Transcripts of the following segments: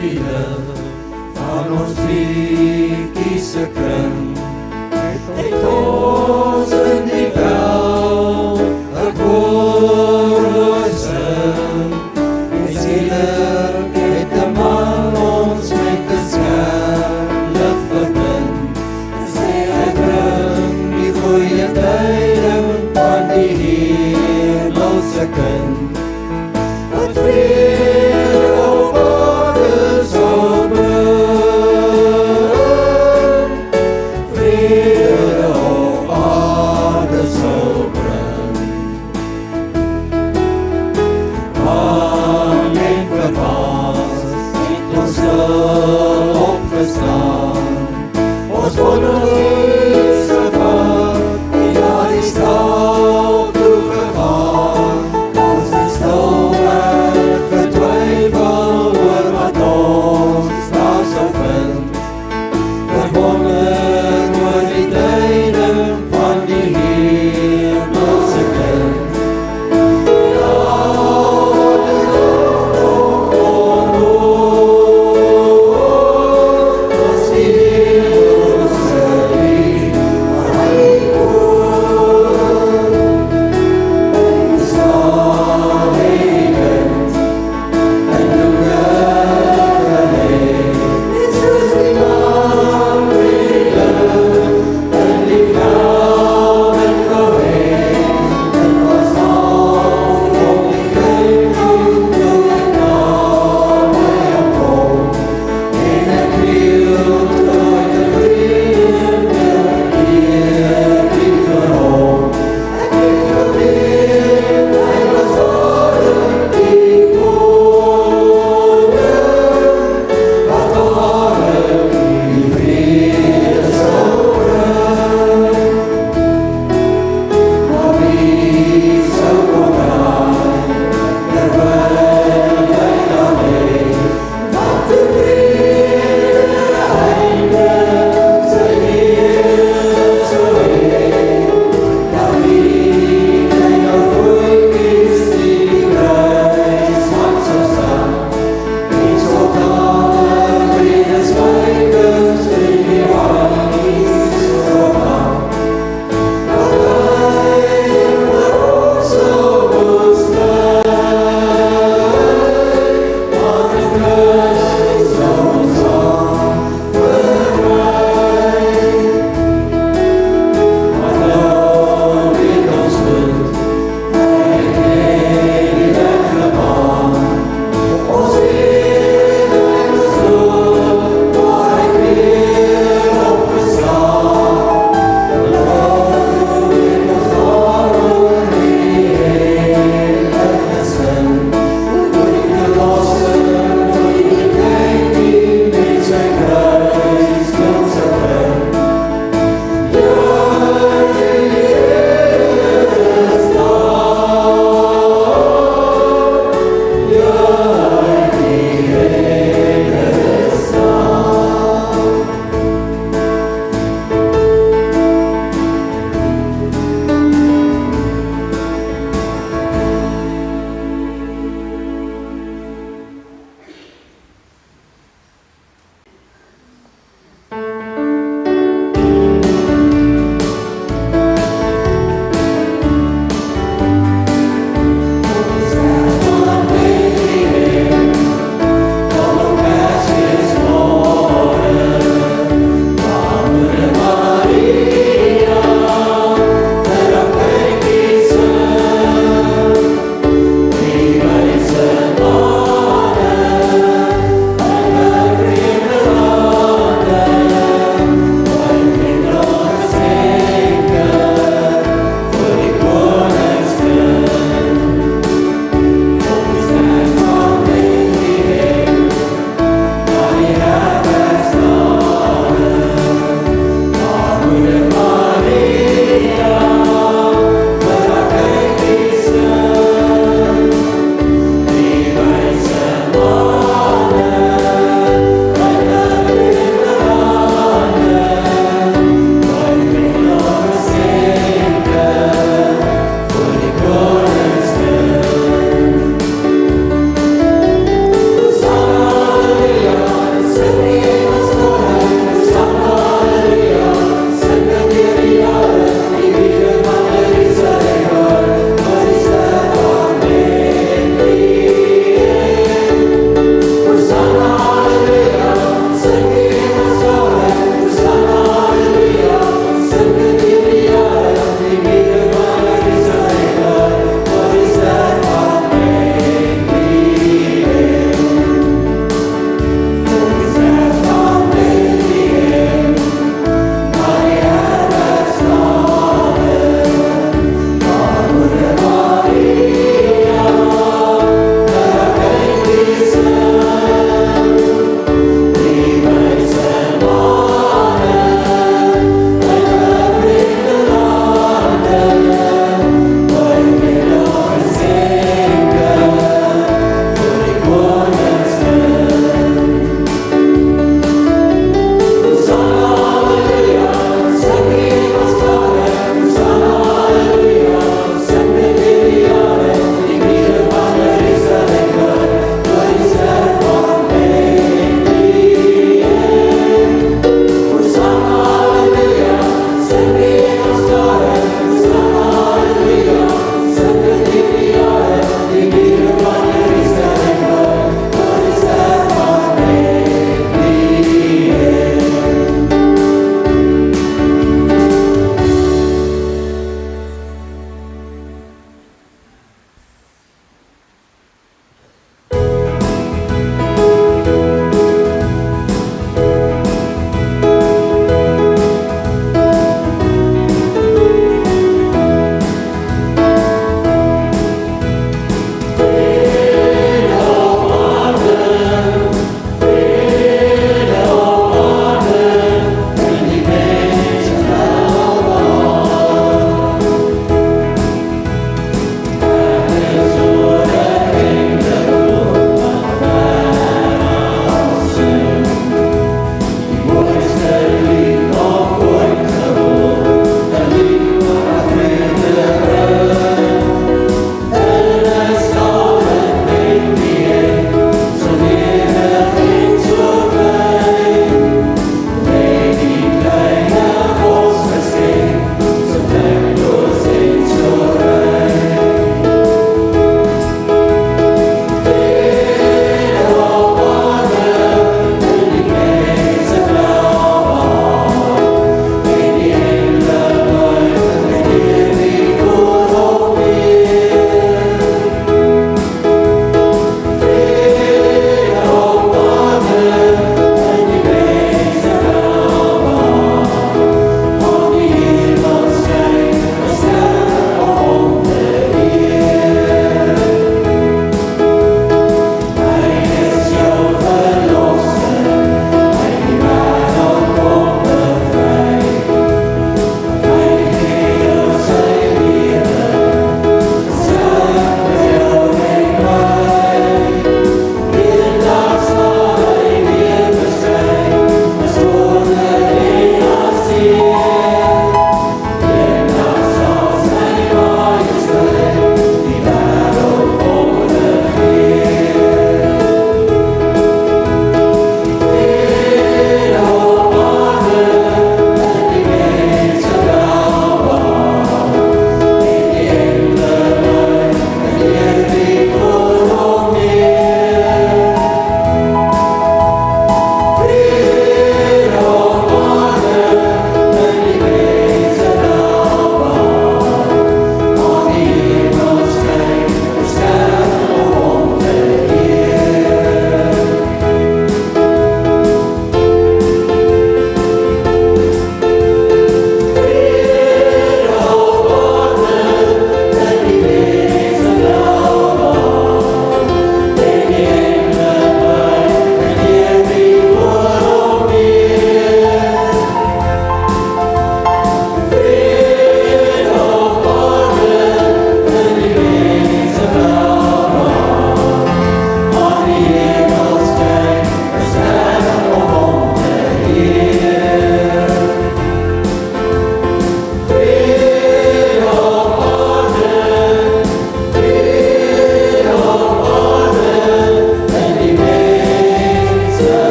die lig van ons liedjie se kring. Het ons in die veld 'n koor sing. En skielik het 'n man ons met 'n skerp lig verbind. En sê hy bring die goeie tyding van die hemelse kind. Wat vrede op aarde sal bring, vrede op aarde sal bring. Amen,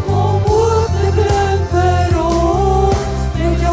Om vårt är bön för oss, det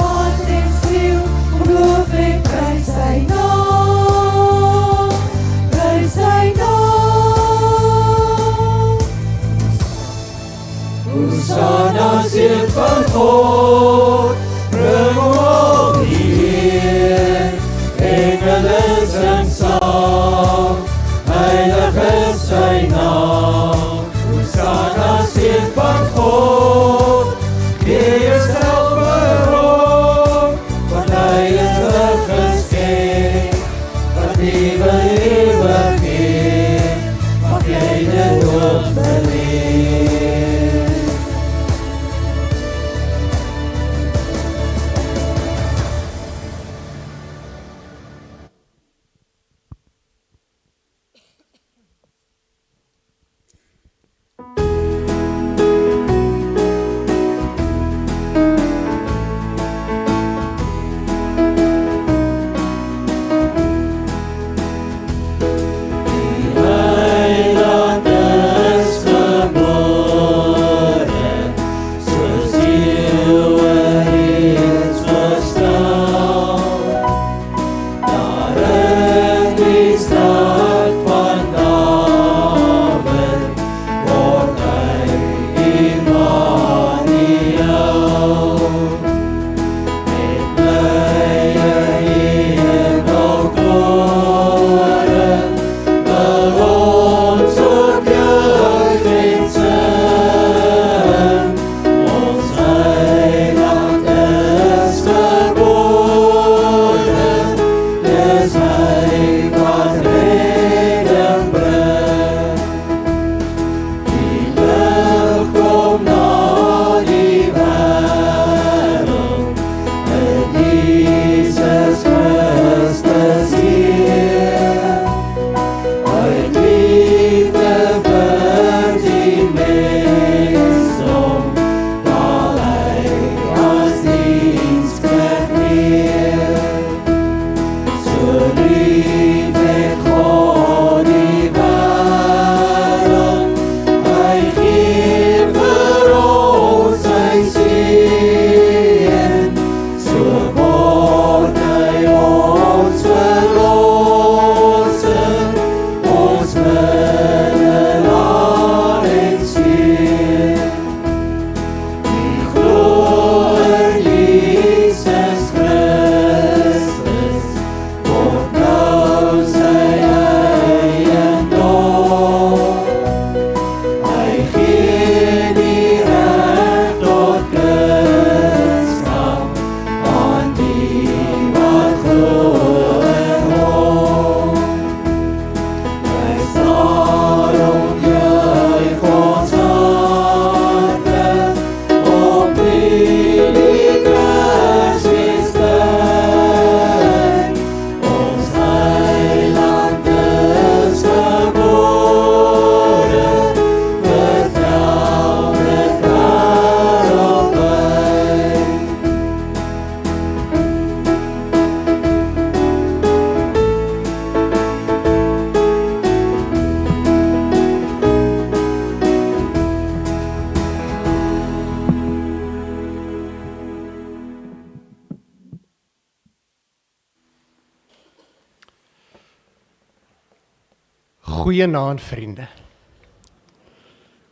Goeienaand vriende.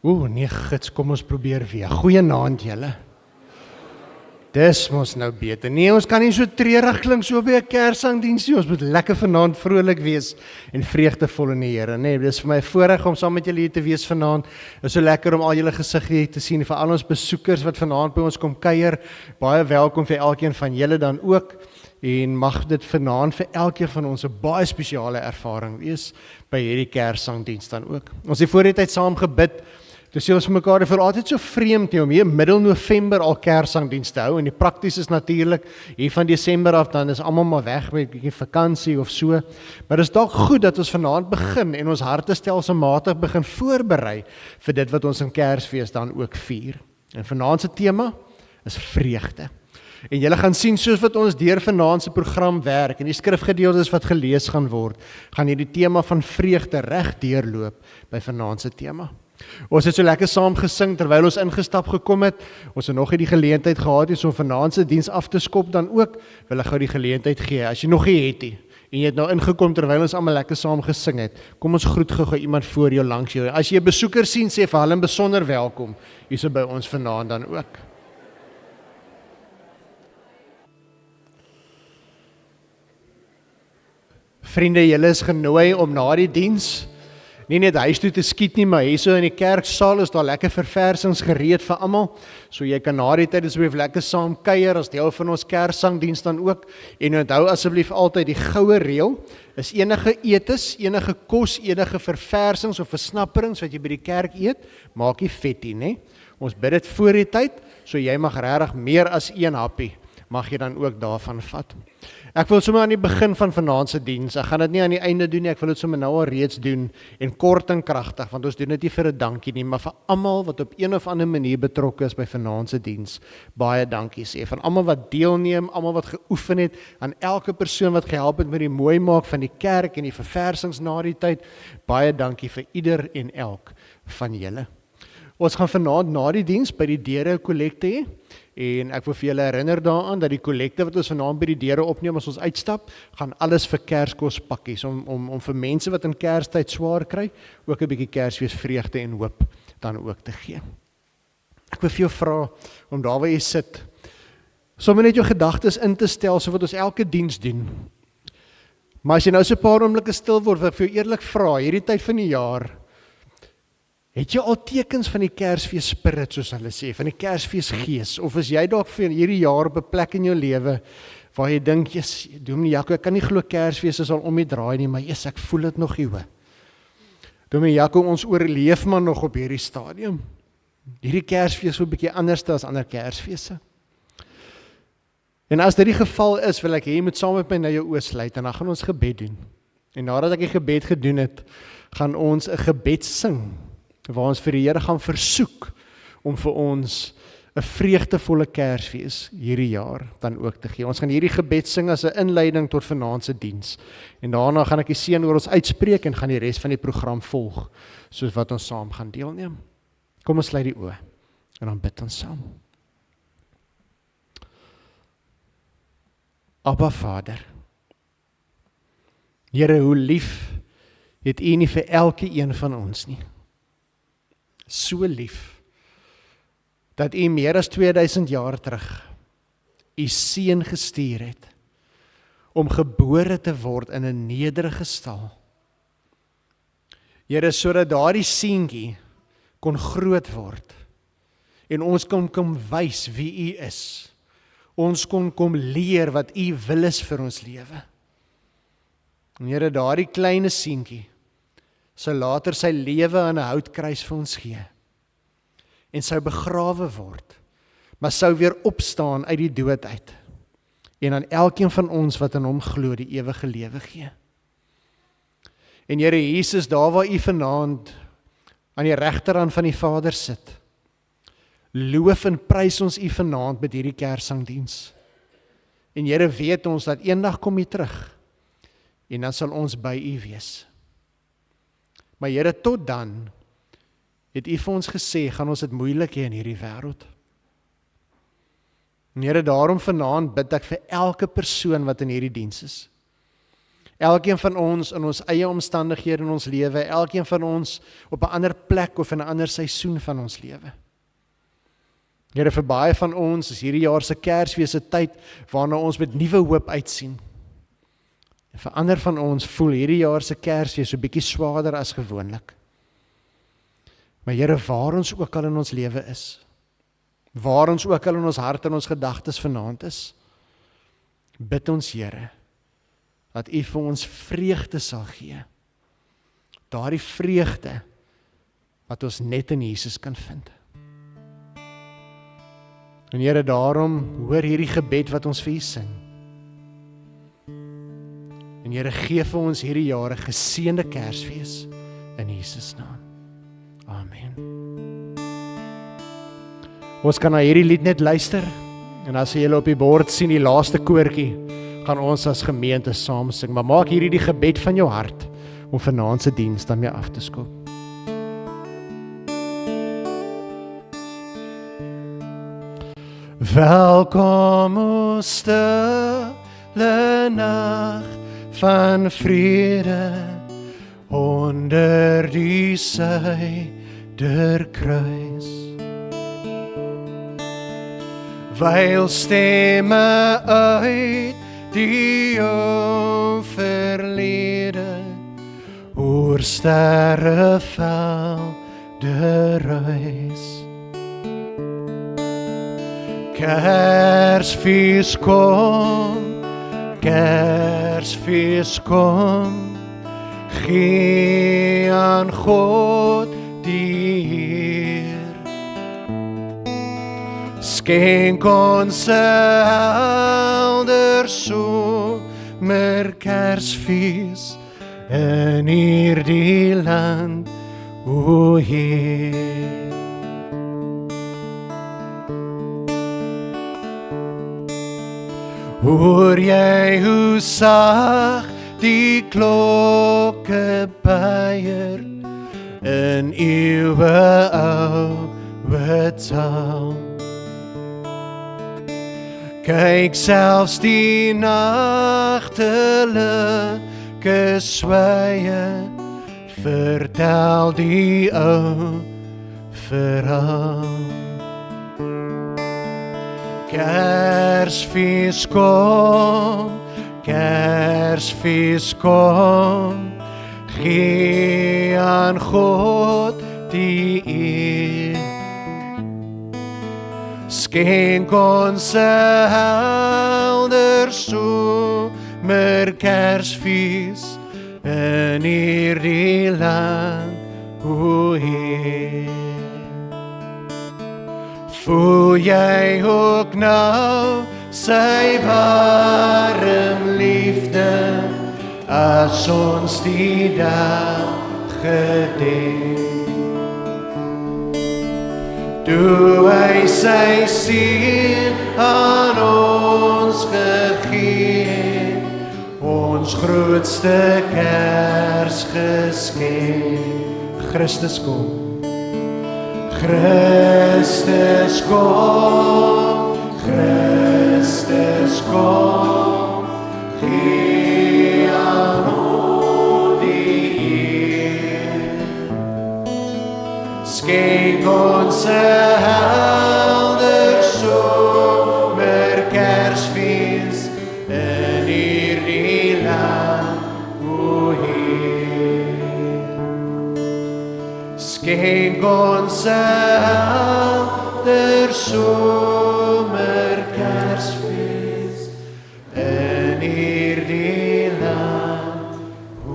Nee gits, kom ons probeer weer. Goeienaand julle. Dis mos nou beter. Nee, ons kan nie so treurig klink so by 'n Kersangdiens nie. Ons moet lekker vanaand vrolik wees en vreugdevol in die Here. Nee, dis vir my 'n voorreg om saam met julle hier te wees vanaand. Dit is so lekker om al julle gesigte hier te sien, vir al ons besoekers wat vanaand by ons kom kuier. Baie welkom vir elkeen van julle dan ook. En mag dit vanaand vir elkeen van ons 'n baie spesiale ervaring wees by hierdie Kersangdiens dan ook. Ons het voor die tyd saam gebid. Toe sê ons vir mekaar, dit voel altyd so vreemd om hier middel November al Kersangdiens te hou. En die prakties is natuurlik hier van Desember af, dan is almal maar weg met 'n bietjie vakansie of so. Maar dit is dalk goed dat ons vanaand begin en ons harte stelselmatig begin voorberei vir dit wat ons in Kersfees dan ook vier. En vanaand se tema is vreugde. En julle gaan sien, soos wat ons deur vanaand se program werk en die skrifgedeeltes wat gelees gaan word, gaan hierdie tema van vreugde reg deurloop by vanaand se tema. Ons het so lekker saam gesing terwyl ons ingestap gekom het. Ons het nog nie die geleentheid gehad om vanaand se diens af te skop dan ook. Wil ek gou die geleentheid gee. As jy nog nie het nie en jy het nou ingekom terwyl ons almal lekker saam gesing het, kom ons groet gou iemand voor jou langs jou. As jy 'n besoeker sien, sê vir hulle besonder welkom hierso by ons vanaand dan ook. Vriende, julle is genooi om na die diens nie net huis toe te skiet nie, maar hierso in die kerksaal is daar lekker verversings gereed vir almal. So jy kan na die tyd asseblief lekker saam kuier as deel van ons Kersangdiens dan ook. En onthou asseblief altyd die goue reël is enige etes, enige kos, enige verversings of versnapperings wat jy by die kerk eet, maak nie vet nie, né? Ons bid dit voor die tyd, so jy mag regtig meer as een happie mag jy dan ook daarvan vat. Ek wil sommer aan die begin van vanaand se diens, ek gaan dit nie aan die einde doen nie, ek wil dit sommer nou al reeds doen, en kort en kragtig, want ons doen dit nie vir 'n dankie nie, maar vir almal wat op een of ander manier betrokke is by vanaand se diens, baie dankie sê, van almal wat deelneem, almal wat geoefen het, aan elke persoon wat gehelp het met die mooi maak van die kerk en die verversings na die tyd, baie dankie vir ieder en elk van julle. Ons gaan vanaand na die diens by die deure 'n kollekte hê, en ek wil vir julle herinner daaraan dat die kollekte wat ons vanaand by die deure opneem as ons uitstap, gaan alles vir Kerskospakkies, om vir mense wat in Kerstyd swaar kry, ook 'n bietjie Kersfees vreugde en hoop dan ook te gee. Ek wil vir jou vra om daar waar jy sit, sommer net jou gedagtes in te stel, so wat ons elke diens doen. Maar as jy nou so 'n paar oomblikke stil word, wil ek vir jou eerlik vra, hierdie tyd van die jaar, het jy al tekens van die Kersfees spirit, soos hulle sê, van die Kersfees gees, of is jy dalk vir hierdie jaar op 'n plek in jou lewe, waar jy dink, Dominee Jaco, ek kan nie glo Kersfees is al om die draai nie, maar ek voel dit nog nie, Dominee Jaco, ons oorleef maar nog op hierdie stadium. Hierdie Kersfees is 'n bietjie anders as ander Kersfeeste. En as dit die geval is, wil ek hê jy moet saam met my nou jou oë sluit, en dan gaan ons gebed doen. En nadat ek die gebed gedoen het, gaan ons 'n gebed sing, waar ons vir die Here gaan versoek om vir ons 'n vreugdevolle Kersfees hierdie jaar dan ook te gee. Ons gaan hierdie gebed sing as 'n inleiding tot vanaand se diens. En daarna gaan ek die seën oor ons uitspreek en gaan die res van die program volg, soos wat ons saam gaan deelneem. Kom ons sluit die oë en dan bid ons saam. Abba Vader, Here, hoe lief het U nie vir elke een van ons nie. So lief, dat U meer as 2000 jaar terug U seun gestuur het, om gebore te word in 'n nederige stal. Here, sodat daardie seentjie kon groot word, en ons kon kom wys wie U is. Ons kon kom leer wat U wil is vir ons lewe. En Here, daardie kleine seentjie sou later sy lewe aan 'n houtkruis vir ons gee, en sou begrawe word, maar sou weer opstaan uit die dood uit, en aan elkeen van ons wat in hom glo die ewige lewe gee. En Here Jesus, daar waar U vanaand aan die regterhand van die Vader sit, loof en prys ons U vanaand met hierdie Kersangdiens. En Here, weet ons dat eendag kom U terug, en dan sal ons by U wees. Maar Here, tot dan het U vir ons gesê, gaan ons dit moeilik hê in hierdie wêreld. En Here, daarom vanaand bid ek vir elke persoon wat in hierdie diens is. Elkeen van ons in ons eie omstandighede in ons lewe, elkeen van ons op 'n ander plek of in 'n ander seisoen van ons lewe. Here, vir baie van ons is hierdie jaar se Kersfees 'n tyd waarna ons met nuwe hoop uitsien. En vir ander van ons voel hierdie jaar se Kersfees so 'n bietjie swaarder as gewoonlik. Maar Here, waar ons ook al in ons lewe is, waar ons ook al in ons hart en ons gedagtes vanaand is, bid ons Here, dat U vir ons vreugde sal gee. Daardie vreugde wat ons net in Jesus kan vind. En Here, daarom hoor hierdie gebed wat ons vir U sing. En Here, gee vir ons hierdie jaar 'n geseënde Kersfees in Jesus naam. Amen. Ons kan na hierdie lied net luister en as julle op die bord sien die laaste koortjie, gaan ons as gemeente saam sing. Maar maak hierdie die gebed van jou hart om vanaand se diens dan weer af te skop. Welkom o stille nag van vrede onder die suiderkruis. Wyl stemme uit die ou verlede oor sterrevelde reis. Kersfees kom, Kersfees kom, gee aan God die Heer. Skenk ons 'n helder somer Kersfees in hierdie land, o Heer. Hoor jy hoe sag die klokke beier in eeuwe ouwe taal? Kyk selfs die nagtelike sweye vertel die ou verhaal. Kersfees kom, Kersfees kom, gee aan God die eer. Skenk ons 'n helder somer Kersfees in hierdie land, o Heer. Voel jy ook nou sy warm liefde as ons die dag gedenk? Toe hy sy seun aan ons gegee het, ons grootste Kersgeskenk. Christus kom. Christus kom, Christus kom, gee aan ons die eer. Skenk ons 'n helder somer Kersfees in hierdie land, o Heer. Skenk ons 'n helder somer Kersfees in hierdie land, o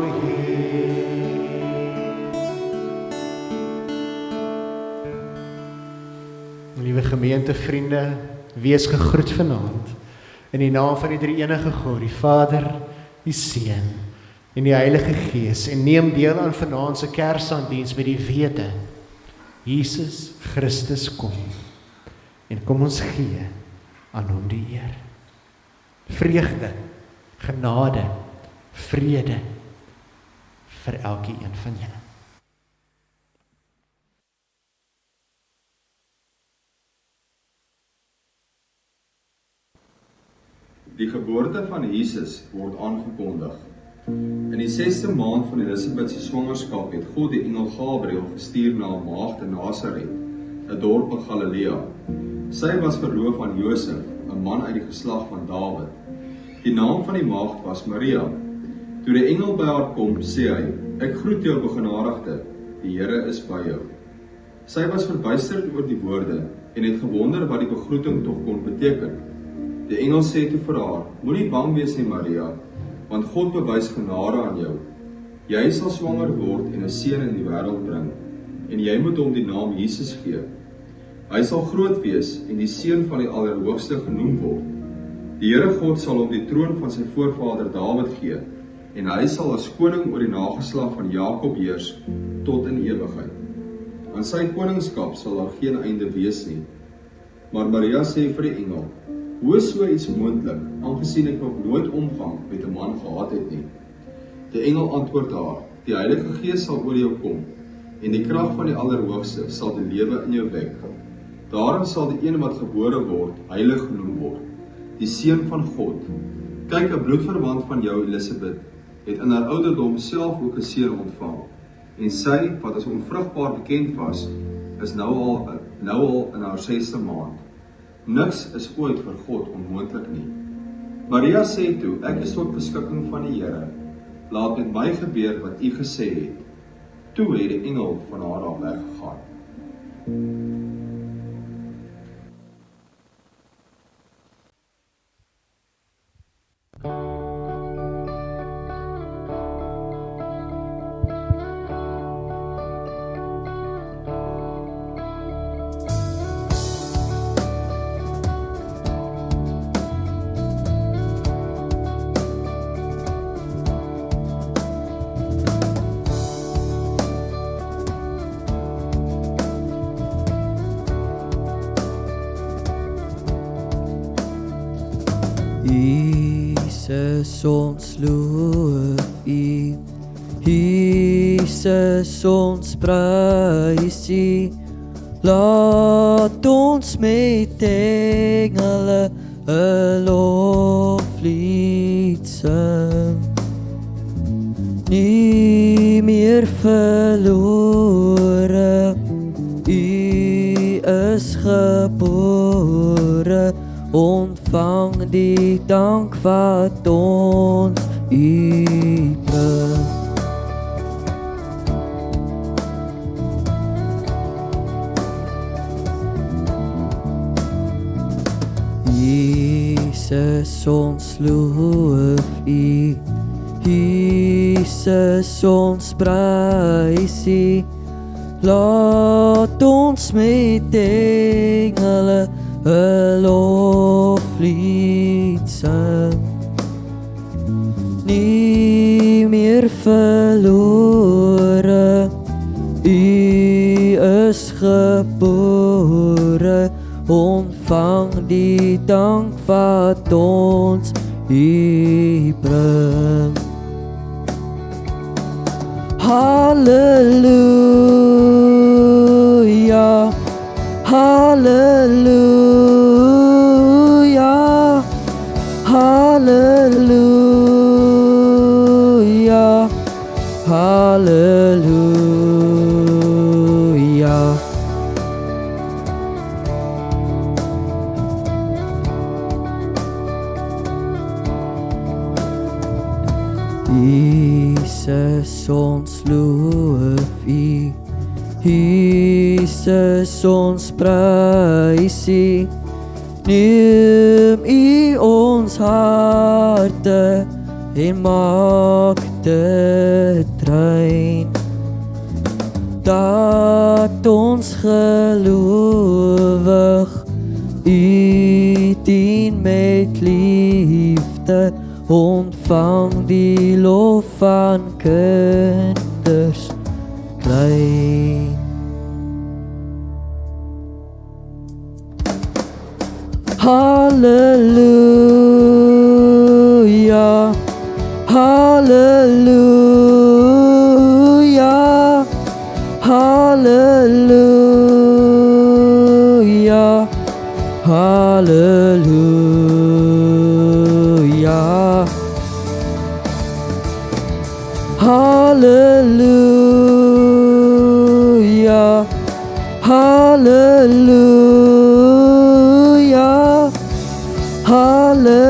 Heer. Liewe gemeentevriende, wees gegroet vanaand in die naam van die drie-enige God, die Vader, die Seun en die Heilige Gees, en neem deel aan vanaand se Kersaanddiens met die wete, Jesus Christus kom, en kom ons gee aan hom die eer. Vreugde, genade, vrede vir elkeen van julle. Die geboorte van Jesus word aangekondig. In die 6de maand van Elisabeth se swangerskap het God die engel Gabriël gestuur na 'n maagd in Nasaret, 'n dorp in Galilea. Sy was verloof aan Josef, 'n man uit die geslag van Dawid. Die naam van die maagd was Maria. Toe die engel by haar kom, sê hy: "Ek groet jou, begenadigde, die Here is by jou." Sy was verbuisterd oor die woorde en het gewonder wat die begroeting tog kon beteken. Die engel sê toe vir haar: "Moenie bang wees nie, Maria, want God bewys genade aan jou. Jy sal swanger word en 'n seun in die wêreld bring, en jy moet hom die naam Jesus gee. Hy sal groot wees en die seun van die Allerhoogste genoem word. Die Here God sal hom die troon van sy voorvader Dawid gee, en hy sal as koning oor die nageslag van Jakob heers tot in ewigheid. Aan sy koningskap sal daar geen einde wees nie." Maar Maria sê vir die engel: "Hoe is so iets moontlik, aangesien ek nog nooit omgang met 'n man gehad het nie?" Die engel antwoord haar: "Die Heilige Gees sal oor jou kom, en die krag van die Allerhoogste sal die lewe in jou wek. Daarom sal die een wat gebore word, heilig genoem word, die Seun van God. Kyk, 'n bloedverwant van jou, Elisabeth, het in haar ouderdom self ook 'n seun ontvang, en sy, wat as onvrugbaar bekend was, is nou al in haar 6de maand. Niks is ooit vir God onmoontlik nie." Maria sê toe: "Ek is tot beskikking van die Here. Laat met my gebeur wat U gesê het." Toe het die engel van haar af weggegaan. Jesus, ons loof U. Jesus, ons prys U. Laat ons met engele 'n loflied sing. Nie meer verlore, U is gebore. Ontvang die dank wat ons U bring. Jesus, ons loof U. Jesus, ons prys U. Laat ons met engele 'n loflied sing. Nie meer verlore, U is gebore. Ontvang die dank wat ons U bring. Halleluja, halleluja, halleluja, halleluja. Jesus, ons loof U. Jesus, ons prys U. Neem U ons harte en maak dit rein, dat ons gelowig U dien met liefde. Ontvang die lof van kinders klein. Halleluja, halleluja, halleluja, halleluja. Hallelujah,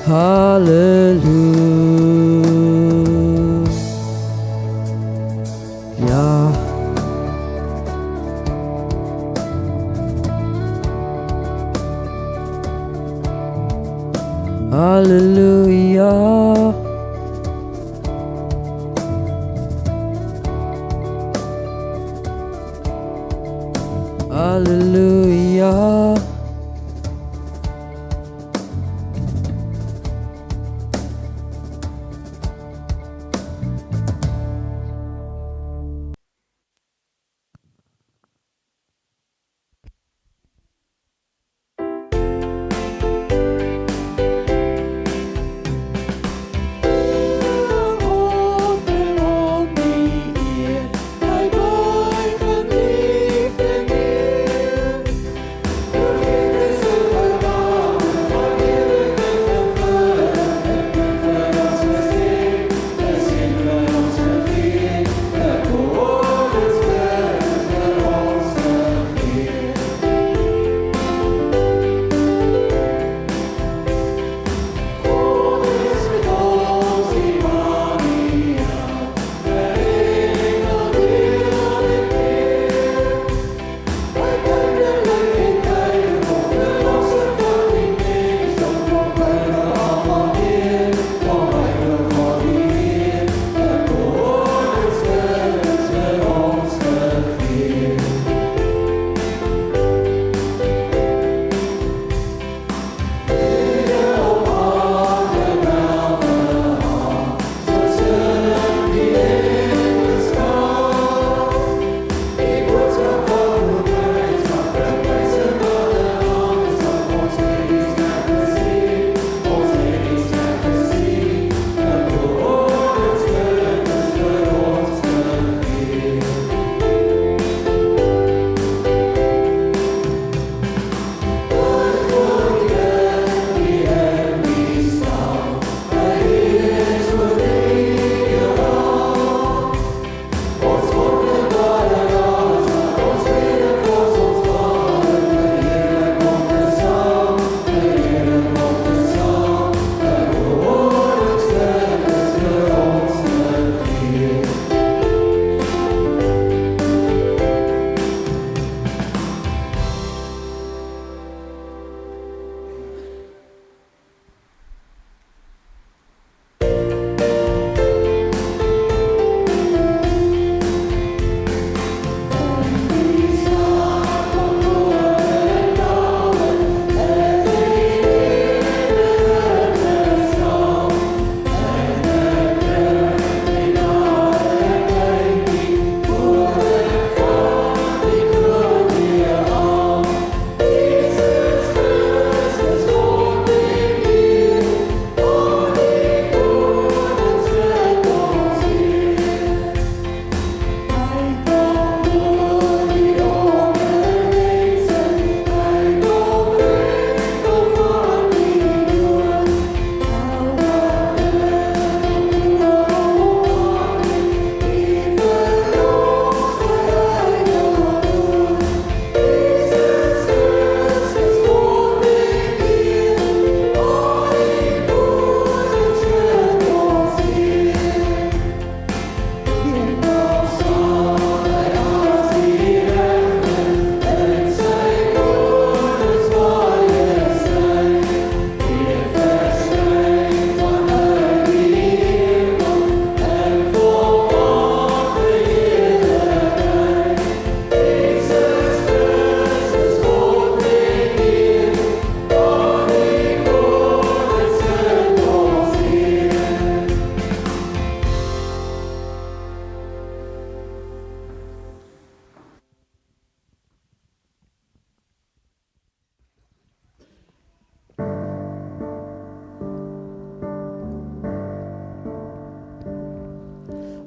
hallelujah. Hallelujah. Hallelujah.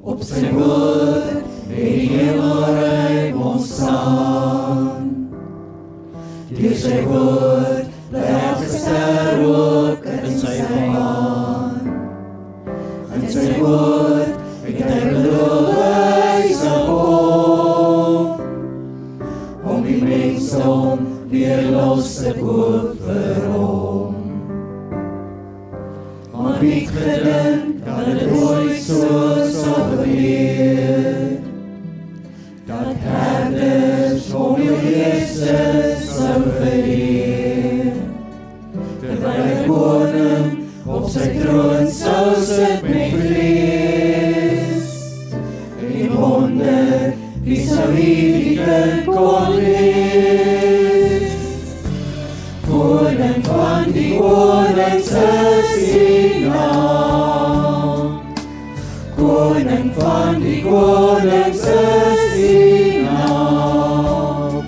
Op sy woord en die hemelryk ontstaan. Deur sy woord bly elke ster ook in sy baan. In sy woord het hy beloof hy sal kom, om die mense om weer los te koop vir hom. Maar wie het gedink dat het ooit so sal gebeur, dat herders om jou Jesus sou verleer, terwyl die koning op sy troon sou sit met vrees, en wonder wie sou hierdie kind kon wees. Koning van die konings is die naam, koning van die konings is die naam.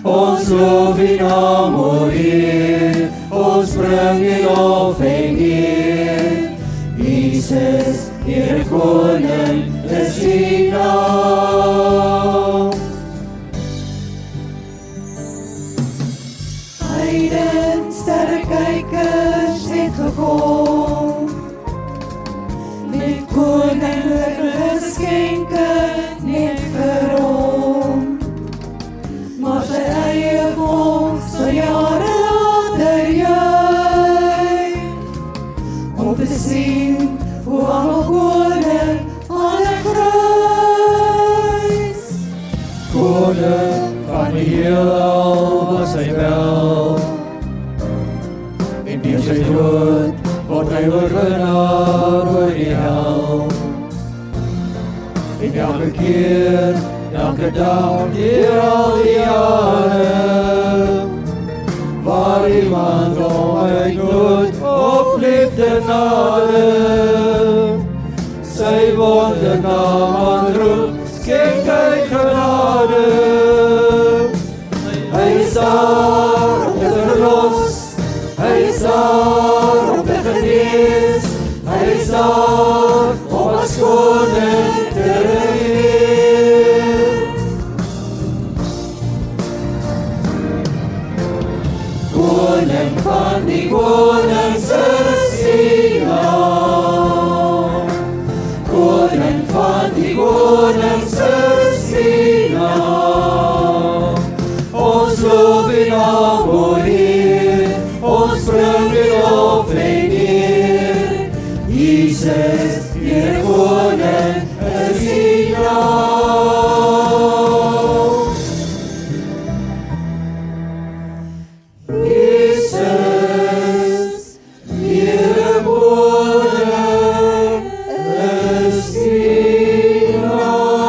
Ons loof die naam, o Heer, ons bring die lof en eer. Jesus, Heer koning, is die naam. Heiden, sterrekykers het gekom, met koninklike geskenke net vir hom. Maar sy eie volk sal jare later juig, om te sien hoe almal koning aan die kruis. Koning van die heelal was hy wel, en deur sy dood word hy oorwinnaar oor die hel. En elke keer, elke dag, deur al die jare, waar iemand om uit nood of liefde nader, sy wondernaam aanroep, skenk hy genade. Hy is daar om te verlos, hy is daar om te genees, hy is daar om as koning te regeer. Koning van die konings is die naam, koning van die konings is die naam. Ons loof die naam, o Heer, ons bring die lof en eer. Jesus, Heer koning, is die naam. Jesus, Heer koning, is die naam.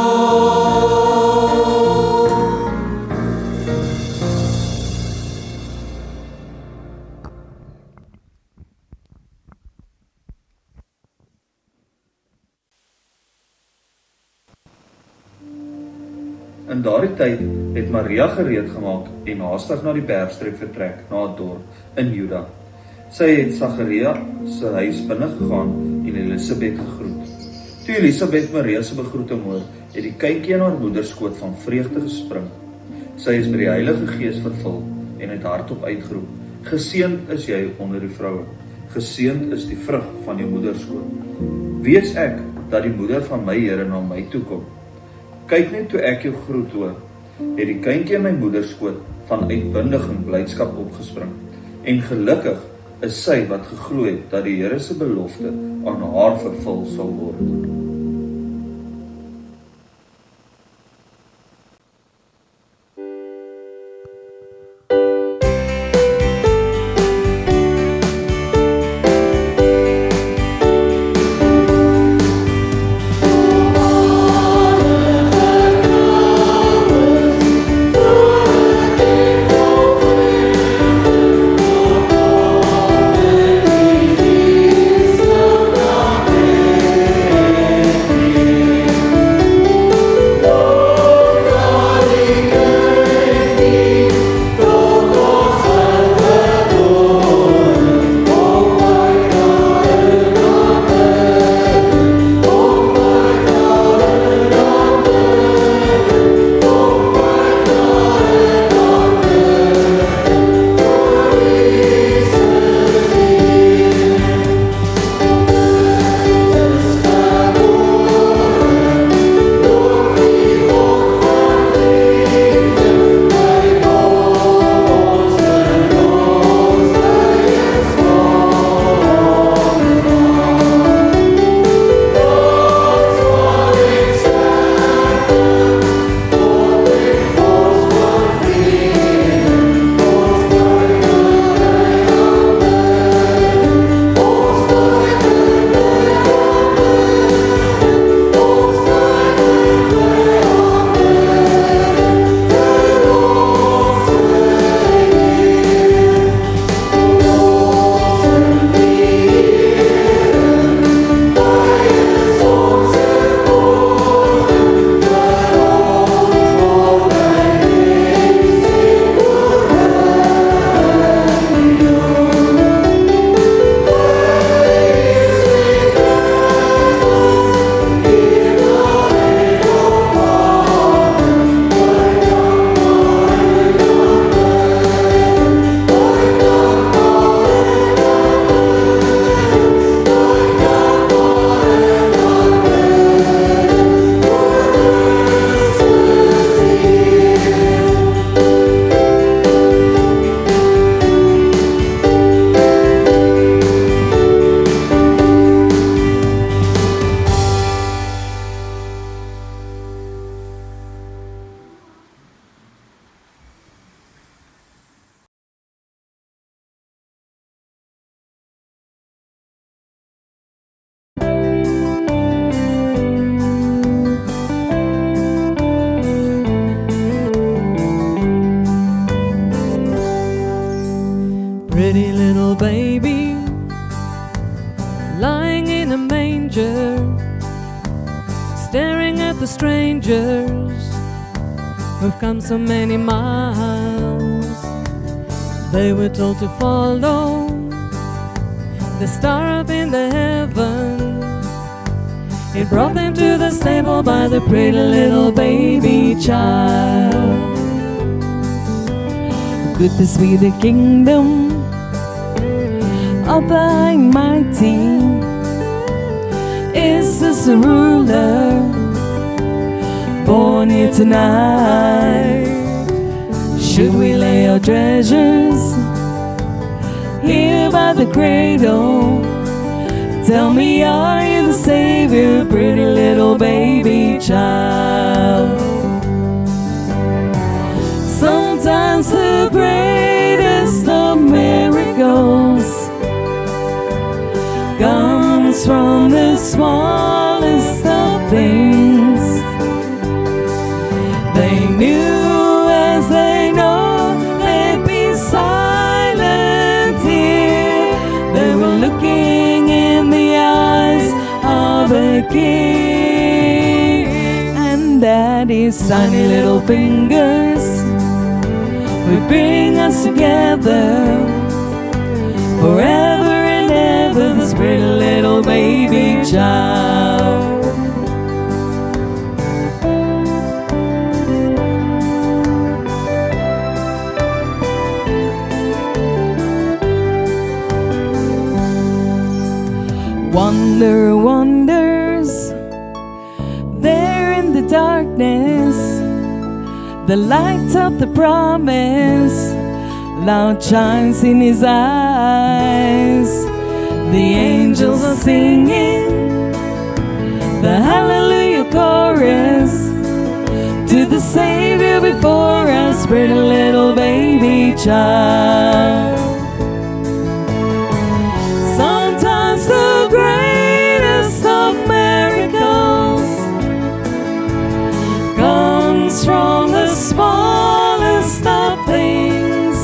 In daardie tyd het Maria gereed gemaak en haastig na die bergstreek vertrek, na 'n dorp in Juda. Sy het Sagaria se huis binne gegaan en Elisabeth gegroet. Toe Elisabeth Maria se begroeting hoor, het die kindjie in haar moeder skoot van vreugde gespring. Sy is met die Heilige Gees vervul en het hardop uitgeroep: Geseënd is jy onder die vroue, geseënd is die vrug van jou moederskoot. Wie is ek dat die moeder van my Here na my toe kom? Kyk net toe ek jou groet hoor, het die kindjie in my moederskoot van uitbundiging blydskap opgespring. En gelukkig is sy wat geglo het dat die Here se belofte aan haar vervul sal word. Amen. pretty little baby lying in a manger, staring at the strangers who've come so many miles. They were told to follow the star up in the heaven. It brought them to the stable by the pretty little baby child. Good to see the kingdom of the Almighty. Is this a ruler born here tonight? Should we lay our treasures here by the cradle? Tell me, are you the Savior, pretty little baby child? Sometimes the greatest of miracles comes from the smallest of things. They knew as they know they'd be silent here. They were looking in the eyes of a king, and Daddy's tiny little fingers would bring us together forever and ever, this pretty little baby child. Wonder, wonders, there in the darkness, the light of the promise loud chimes in his eyes. The angels are singing the hallelujah chorus to the Savior before us, pretty little baby child. Sometimes the greatest of miracles comes from the smallest of things.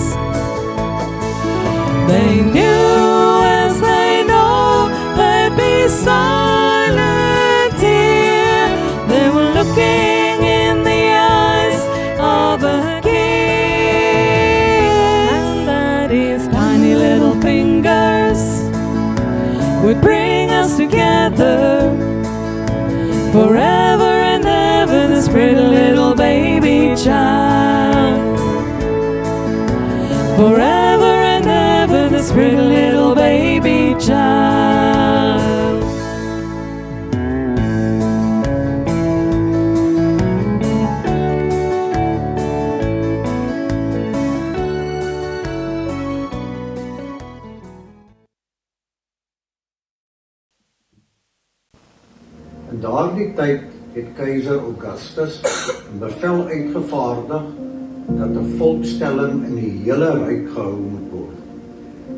They knew as they know they'd be silent here. They were looking in the eyes of a king, and that his tiny little fingers would bring us together forever and ever, this pretty little baby child. Forever and ever, this pretty little baby child. In daardie tyd het keiser Augustus 'n bevel uitgevaardig dat 'n volkstelling in die hele ryk gehou moet word.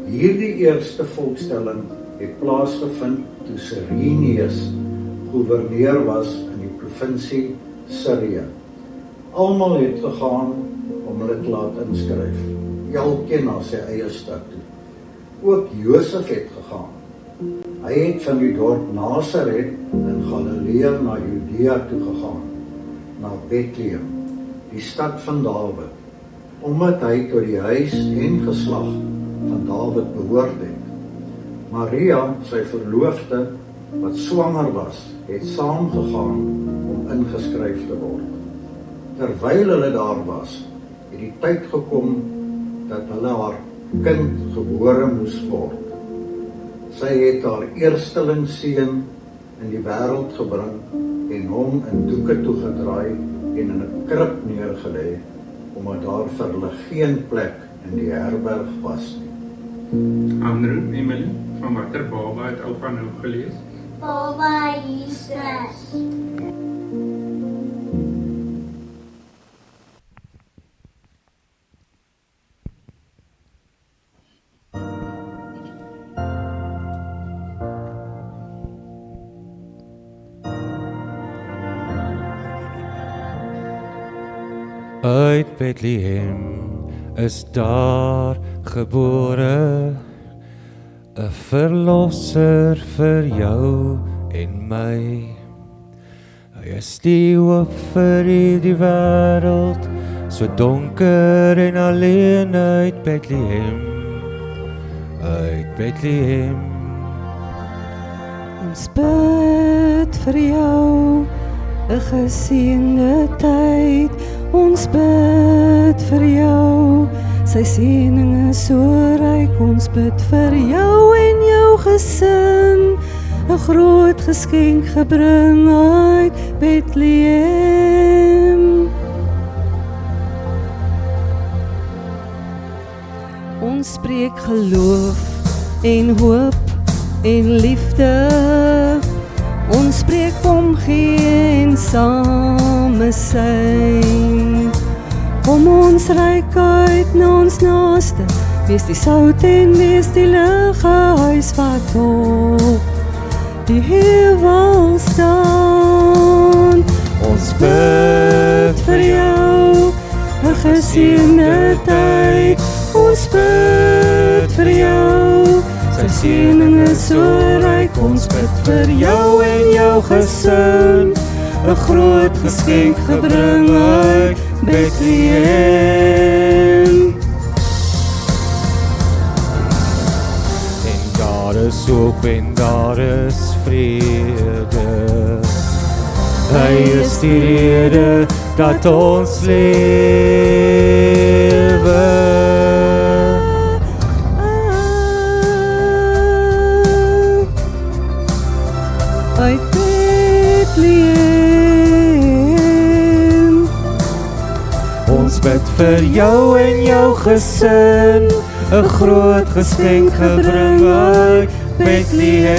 Hierdie eerste volkstelling het plaasgevind toe Cyrenius gouverneur was in die provinsie Syrië. Almal het gegaan om hulle te laat inskryf, elkeen na sy eie stad toe. Ook Josef het gegaan. Hy het van die dorp Nasaret in Galilea na Judea toe gegaan, na Bethlehem, die stad van Dawid, omdat hy tot die huis en geslag van Dawid behoort het. Maria, sy verloofde, wat swanger was, het saamgegaan om ingeskryf te word. Terwyl hulle daar was, het die tyd gekom dat hulle haar kind gebore moes word. Sy het haar eersteling seun in die wêreld gebring en hom in doeke toegedraai en in 'n krib neergelê, omdat daar vir hulle geen plek in die herberg was nie. Andrew, Emily, van watter baba het Oupa nou gelees? Baba Jesus. Uit Bethlehem is daar gebore, 'n verlosser vir jou en my. Hy is die hoop vir die wêreld, so donker en alleen uit Bethlehem, Ons bid vir jou, 'n geseënde tyd. Ons bid vir jou, sy seëning is so ryk. Ons bid vir jou en jou gesin, 'n groot geskenk gebring uit Bethlehem. Ons spreek geloof en hoop en liefde. Ons spreek omgee en same syn. Kom ons reik uit na ons naaste, wees die sout en wees die lighuis wat op die heuwel staan. Ons bid vir jou, 'n geseënde tyd. Ons bid vir jou, sy seëning is so ryk. Ons bid vir jou en jou gesin, 'n groot geskenk gebring uit Bethlehem. En daar is hoop en daar is vrede. Hy is die rede dat ons lewe. Uit Bethlehem. Ons bid vir jou en jou gesin, 'n groot geskenk gebring uit Bethlehem.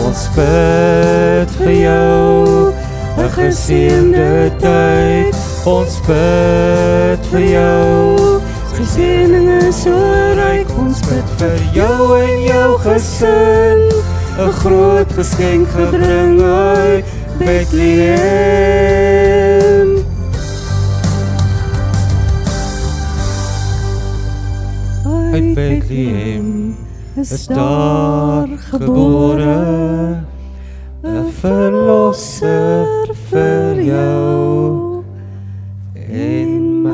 Ons bid vir jou, 'n geseënde tyd. Ons bid vir jou, sy seëning is so ryk. Ons bid vir jou en jou gesin, 'n groot geskenk gebring uit Bethlehem. Uit Bethlehem is daar gebore, 'n verlosser vir jou en my.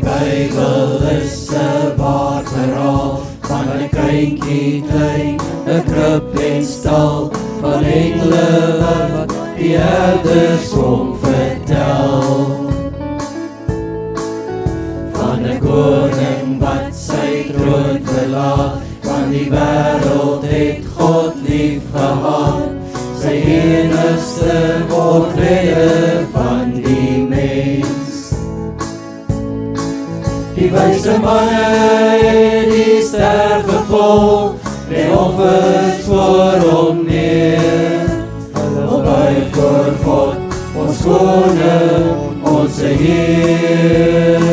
Bybel is 'n waar verhaal van 'n kindjie klein, 'n krib en stal, van engele wat die herders kom vertel. Van 'n koning wat sy troon verlaat, van die wêreld het God lief gehad, sy enigste God redder van die mens. Die wyse manne het die ster gevolg, lê offers voor hom neer. Hulle buig voor God, ons koning, ons Heer.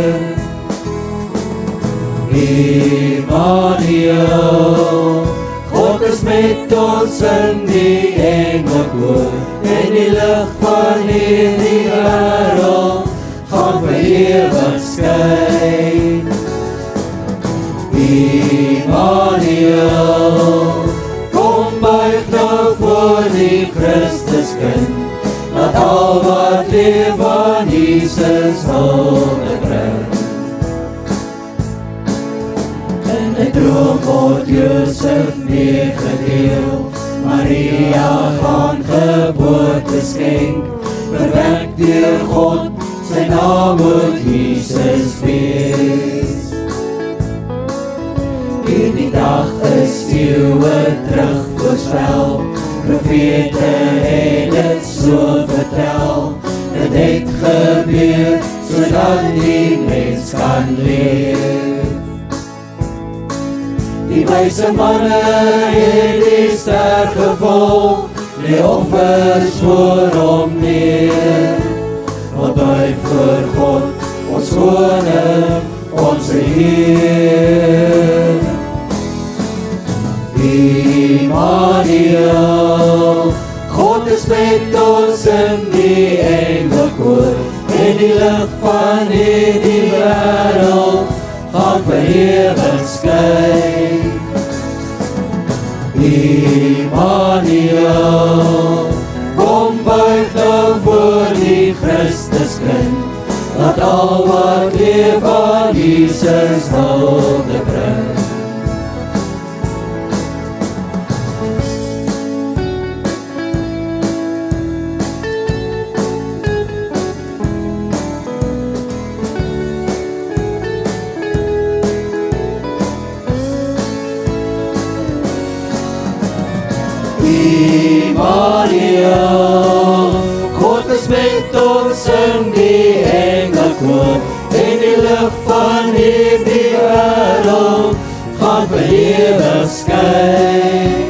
Immanuel, God is met ons in die engelkoor, en die lig van hierdie wêreld gaan vir ewig skyn. Immanuel, kom buig nou voor die Christuskind, laat al wat leef aan Jesus hulde bring. In 'n droom word Josef meegedeel, Maria gaan geboorte skenk, verwek deur God, sy naam moet Jesus wees. Hierdie dag is eeuwe terug voorspel, profete het dit so vertel, dit het gebeur, sodat die mens kan leef. Die wyse manne het die ster gevolg, lê offers voor hom neer. Wat buig voor God, ons koning, ons Heer. Immanuel, God is met ons in die engelkoor, en die lig van hierdie wêreld gaan vir ewig skyn. Immanuel, kom buig nou voor die Christuskind, laat al wat leef aan Jesus hulde bring. Immanuel, God is met ons in die engelkoor, en die lig van hierdie wêreld gaan vir ewig skyn.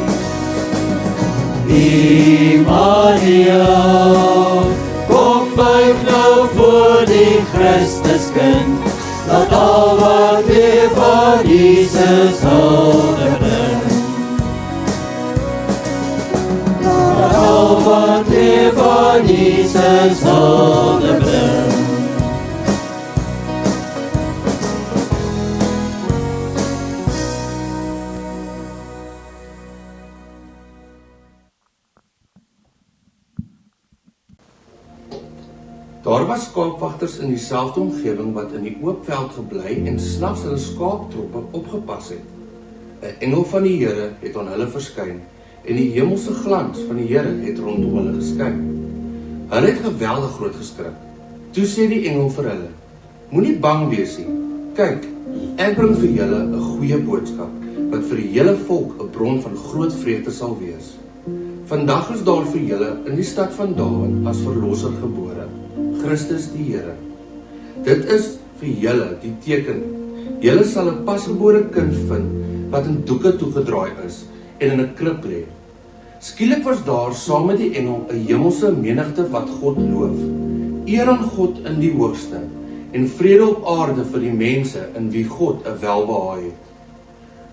Immanuel, kom buig nou voor die Christuskind, laat al wat leef aan Jesus hulde bring. Al wat leef aan Jesus hulde bring. Daar was skaapwagters in dieselfde omgewing wat in die oop veld gebly en snags hulle skaaptroppe opgepas het. 'n Engel van die Here het aan hulle verskyn, en die hemelse glans van die Here het rondom hulle geskyn. Hulle het geweldig groot geskrik. Toe sê die engel vir hulle: Moenie bang wees nie. Kyk, ek bring vir julle 'n goeie boodskap, wat vir die hele volk 'n bron van groot vreugde sal wees. Vandag is daar vir julle in die stad van Dawid as verlosser gebore, Christus die Here. Dit is vir julle die teken. Julle sal 'n pasgebore kind vind, wat in doeke toegedraai is, en in 'n krib lê. Skielik was daar saam met die engel 'n hemelse menigte wat God loof. Eer aan God in die hoogste, en vrede op aarde vir die mense in wie God 'n welbehae het.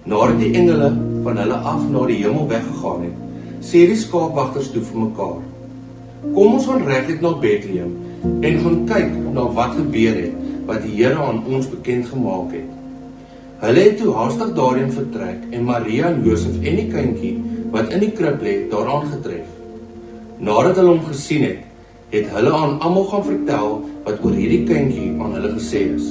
Nadat die engele van hulle af na die hemel weggegaan het, sê die skaapwagters toe vir mekaar: Kom ons gaan reguit na Bethlehem en gaan kyk na wat gebeur het, wat die Here aan ons bekend gemaak het. Hulle het toe haastig daarheen vertrek en Maria en Josef en die kindjie wat in die krib lê daaraan getref. Nadat hulle hom gesien het, het hulle aan almal gaan vertel wat oor hierdie kindjie aan hulle gesê is.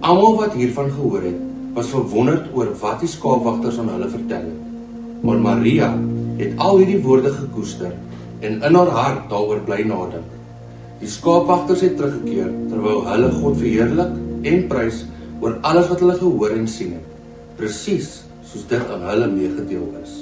Almal wat hiervan gehoor het, was verwonderd oor wat die skaapwagters aan hulle vertel het. Maar Maria het al hierdie woorde gekoester en in haar hart daaroor bly nadink. Die skaapwagters het teruggekeer terwyl hulle God verheerlik en prys oor alles wat hulle gehoor en sien het, presies soos dit aan hulle meegedeel is.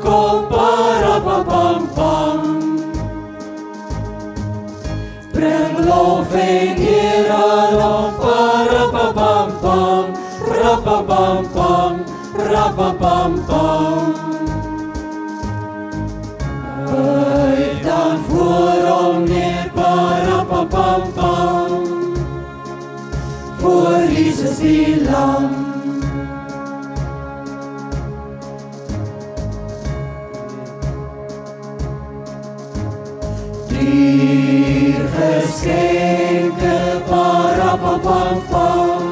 kom, parapapam-pam. Bring lof en eer aan hom, parapapam-pam, rapapam-pam, rapapam-pam. Buig dan voor hom neer, parapapam-pam, voor Jesus die Lam. Dier geskenke, parapapam-pam,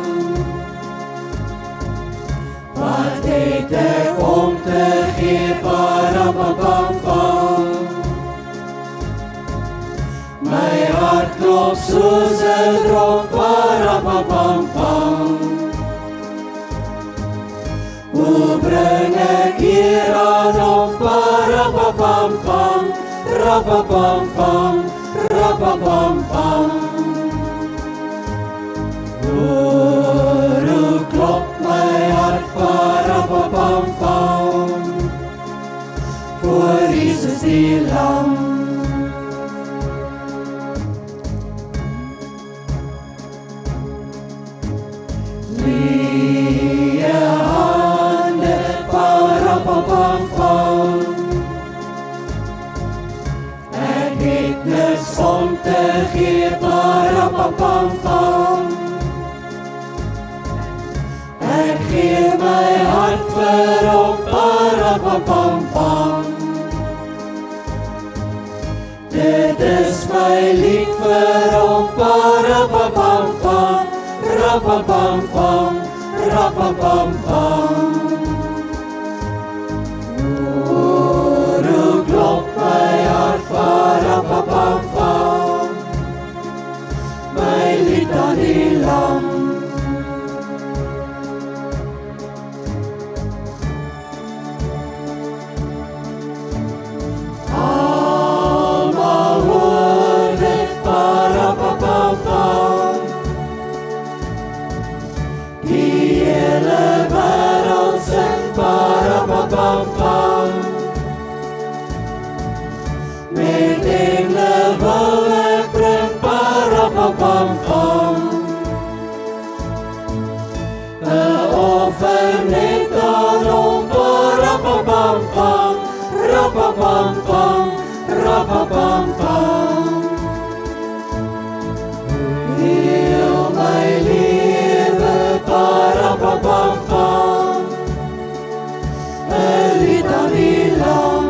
wat het ek om te gee, parapapam-pam. My hart klop soos 'n drom, parapapam-pam. Hoe bring ek eer aan hom, parapapam-pam, rapapam-pam, rapapam-pam. Hoe klop my hart, parapapam-pam, voor Jesus die Lam. Lee hande, parapapam-pam, ek het niks om te gee, parapapam-pam. Ek gee my hart vir hom, parapapam-pam. Dit is my lied vir hom, parapapam-pam, rapapam-pam, rapapam-pam. Hoe klop my hart, parapapam-pam, my lied aan die Lam. Almal hoor dit, parapapam-pam, die hele wêreld sing, parapapam-pam. Met engle wil ek bring, parapapam-pam, 'n offer net aan hom, parapapam-pam, rapapam-pam, rapapam-pam. Heel my lewe, parapapam-pam, 'n lied aan die Lam.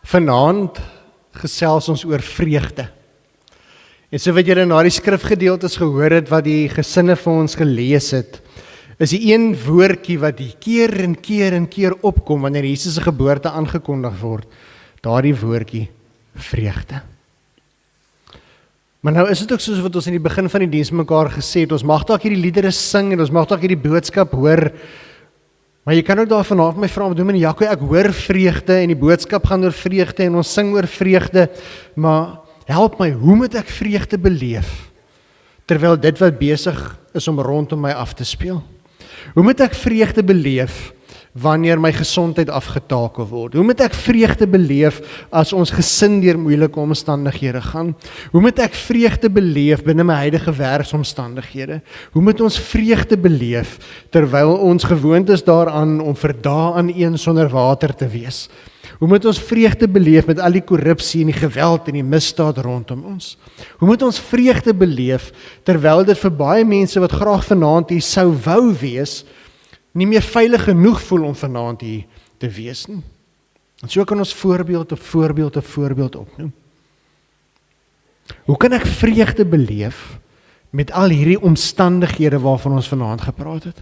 Vanaand gesels ons oor vreugde. En so wat julle na die skrifgedeeltes gehoor het wat die gesinne vir ons gelees het, is die een woordjie wat die keer en keer opkom wanneer Jesus se geboorte aangekondig word, daardie woordjie vreugde. Maar nou is dit ook soos wat ons in die begin van die diens mekaar gesê het, ons mag dalk hierdie liedere sing en ons mag dalk hierdie boodskap hoor, maar jy kan ook daar vanaand my vra, Dominee Jaco, ek hoor vreugde en die boodskap gaan oor vreugde en ons sing oor vreugde, maar help my, hoe moet ek vreugde beleef, terwyl dit wat besig is om rondom my af te speel? Hoe moet ek vreugde beleef, wanneer my gesondheid afgetakel word? Hoe moet ek vreugde beleef, as ons gesin deur moeilike omstandighede gaan? Hoe moet ek vreugde beleef, binne my huidige werksomstandighede? Hoe moet ons vreugde beleef, terwyl ons gewoond is daaraan, om vir dae aan een sonder water te wees? Hoe moet ons vreugde beleef met al die korrupsie en die geweld en die misdaad rondom ons? Hoe moet ons vreugde beleef, terwyl dit vir baie mense wat graag vanaand hier sou wou wees, nie meer veilig genoeg voel om vanaand hier te wees nie? En so kan ons voorbeeld op voorbeeld opnoem. Hoe kan ek vreugde beleef met al hierdie omstandighede waarvan ons vanaand gepraat het?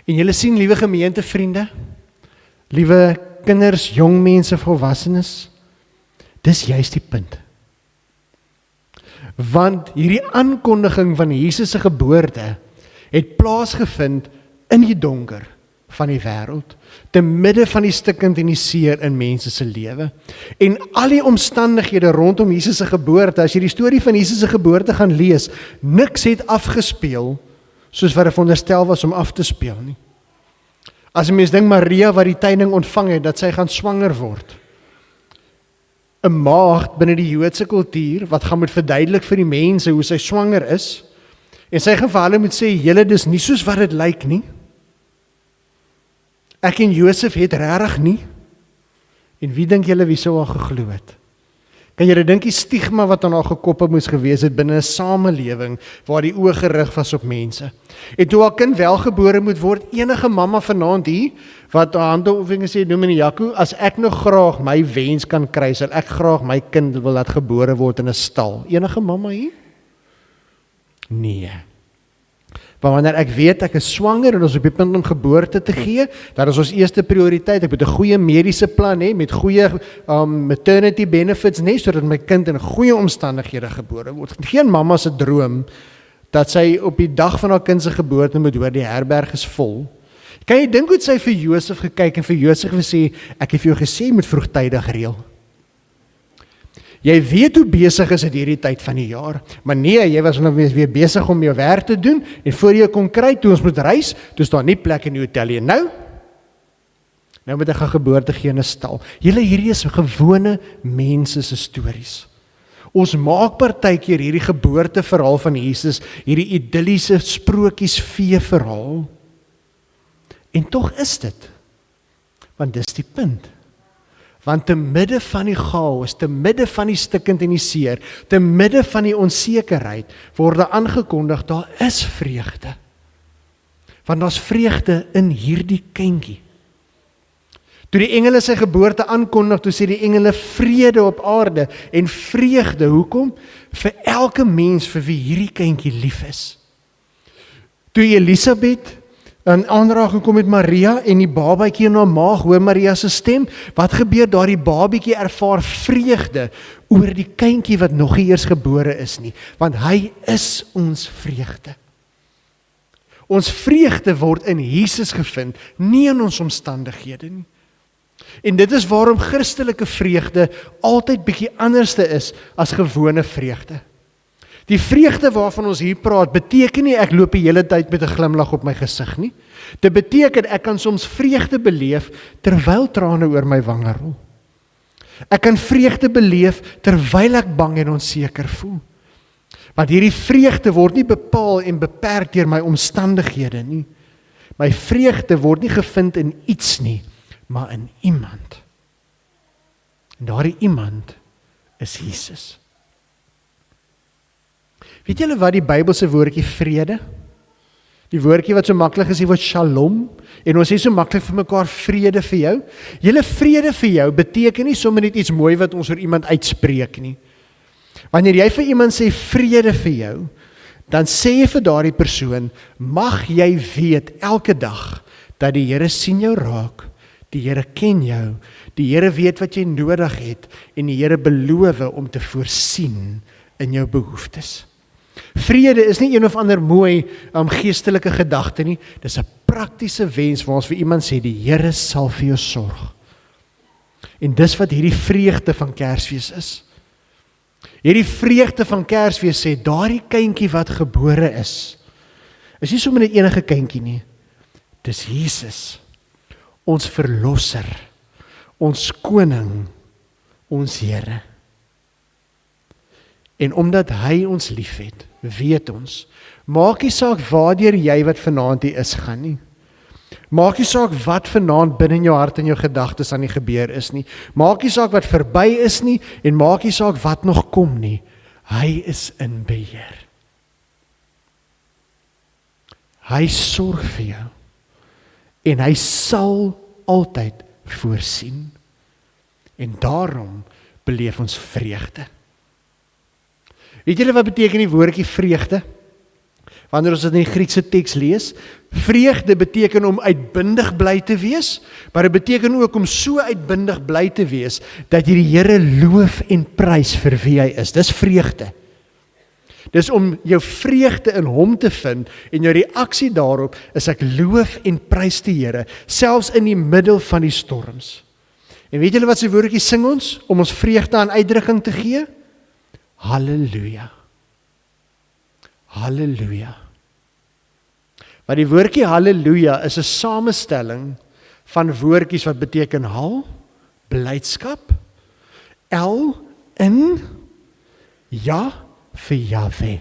En julle sien, liewe gemeentevriende, liewe kinders, jong mense, volwassenes, dis juist die punt. Want hierdie aankondiging van Jesus se geboorte het plaasgevind in die donker van die wêreld, te midde van die stikkend en die seer in mense se lewe. En al die omstandighede rondom Jesus se geboorte, as jy die storie van Jesus se geboorte gaan lees, niks het afgespeel soos wat dit veronderstel was om af te speel nie. As 'n mens dink Maria wat die tyding ontvang het, dat sy gaan swanger word. 'n Maagd binne die Joodse kultuur, wat gaan moet verduidelik vir die mense hoe sy swanger is, en sy gaan vir hulle moet sê, julle, dis nie soos wat dit lyk nie. Ek en Josef het regtig nie. En wie dink julle wie sou haar geglo het? Kan julle dink die stigma wat aan haar gekoppel moes gewees het binne 'n samelewing waar die oë gerig was op mense? En toe haar kind welgebore moet word, enige mamma vanaand hier wat haar hande op vinge sê, Dominee Jaco, as ek nog graag my wens kan kry, sal ek graag my kind wil laat gebore word in 'n stal. Enige mamma hier? Nee. Maar wanneer ek weet ek is swanger en ons op die punt om geboorte te gee, dat is ons eerste prioriteit. Ek moet 'n goeie mediese plan hê met goeie maternity benefits, net sodat my kind in goeie omstandighede gebore word. Geen mamma se droom dat sy op die dag van haar kind se geboorte moet hoor die herberg is vol. Kan jy dink hoe sy vir Josef gekyk en vir Josef gesê, ek het vir jou gesê, moet vroegtydig reël. Jy weet hoe besig is dit hierdie tyd van die jaar, maar nee, jy was nog weer besig om jou werk te doen, en voor jy kon kry, toe ons moet reis, toe is daar nie plek in die hotel nie. Nou moet ek gaan geboorte gee in 'n stal. Hierdie is gewone mense se stories. Ons maak partykeer hierdie geboorteverhaal van Jesus, hierdie idilliese sprokiesvee verhaal. En tog is dit, want dis die punt. Want te midde van die chaos, te midde van die stikkend en die seer, te midde van die onsekerheid, word aangekondig, daar is vreugde. Want daar's vreugde in hierdie kindjie. Toe die engele sy geboorte aankondig, toe sê die engele vrede op aarde en vreugde, hoekom? Vir elke mens vir wie hierdie kindjie lief is. Toe Elisabeth in aanraking kom met Maria en die babatjie in haar maag, hoor Maria se stem, wat gebeur? Daardie babatjie ervaar vreugde oor die kindjie wat nog nie eers gebore is nie, want hy is ons vreugde. Ons vreugde word in Jesus gevind, nie in ons omstandighede nie. En dit is waarom Christelike vreugde altyd bietjie anderste is as gewone vreugde. Die vreugde waarvan ons hier praat, beteken nie ek loop die hele tyd met 'n glimlag op my gesig nie. Dit beteken ek kan soms vreugde beleef terwyl trane oor my wange rol. Ek kan vreugde beleef terwyl ek bang en onseker voel. Want hierdie vreugde word nie bepaal en beperk deur my omstandighede nie. My vreugde word nie gevind in iets nie, maar in iemand. En daardie iemand is Jesus. Weet julle wat die Bybelse woordjie vrede? Die woordjie wat so maklik is, die woord shalom, en ons sê so maklik vir mekaar vrede vir jou. Julle vrede vir jou beteken nie sommer net iets mooi wat ons oor iemand uitspreek nie. Wanneer jy vir iemand sê vrede vir jou, dan sê jy vir daardie persoon, mag jy weet elke dag, dat die Here sien jou raak, die Here ken jou, die Here weet wat jy nodig het, en die Here beloof om te voorsien in jou behoeftes. Vrede is nie een of ander mooi geestelike gedagte nie, dis 'n praktiese wens waar ons vir iemand sê, die Here sal vir jou sorg. En dis wat hierdie vreugde van Kersfees is. Hierdie vreugde van Kersfees sê, daardie kindjie wat gebore is nie sommer net enige kindjie nie, dis Jesus, ons verlosser, ons koning, ons Here. En omdat hy ons liefhet, weet ons, maak nie saak waardeur jy wat vanaand hier is gaan nie. Maak nie saak wat vanaand binne in jou hart en jou gedagtes aan die gebeur is nie. Maak nie saak wat verby is nie, en maak nie saak wat nog kom nie. Hy is in beheer. Hy sorg vir jou, en hy sal altyd voorsien. En daarom beleef ons vreugde. Weet julle wat beteken die woordjie vreugde? Wanneer ons dit in die Griekse teks lees, vreugde beteken om uitbundig bly te wees, maar dit beteken ook om so uitbundig bly te wees, dat jy die Here loof en prys vir wie hy is. Dis vreugde. Dis om jou vreugde in hom te vind, en jou reaksie daarop is ek loof en prys die Here, selfs in die middel van die storms. En weet julle wat sy woordjie sing ons, om ons vreugde aan uitdrukking te gee? Halleluja. Halleluja. Maar die woordjie halleluja is 'n samestelling van woordjies wat beteken hal, blydskap, el, in, ja, vir Jahwe.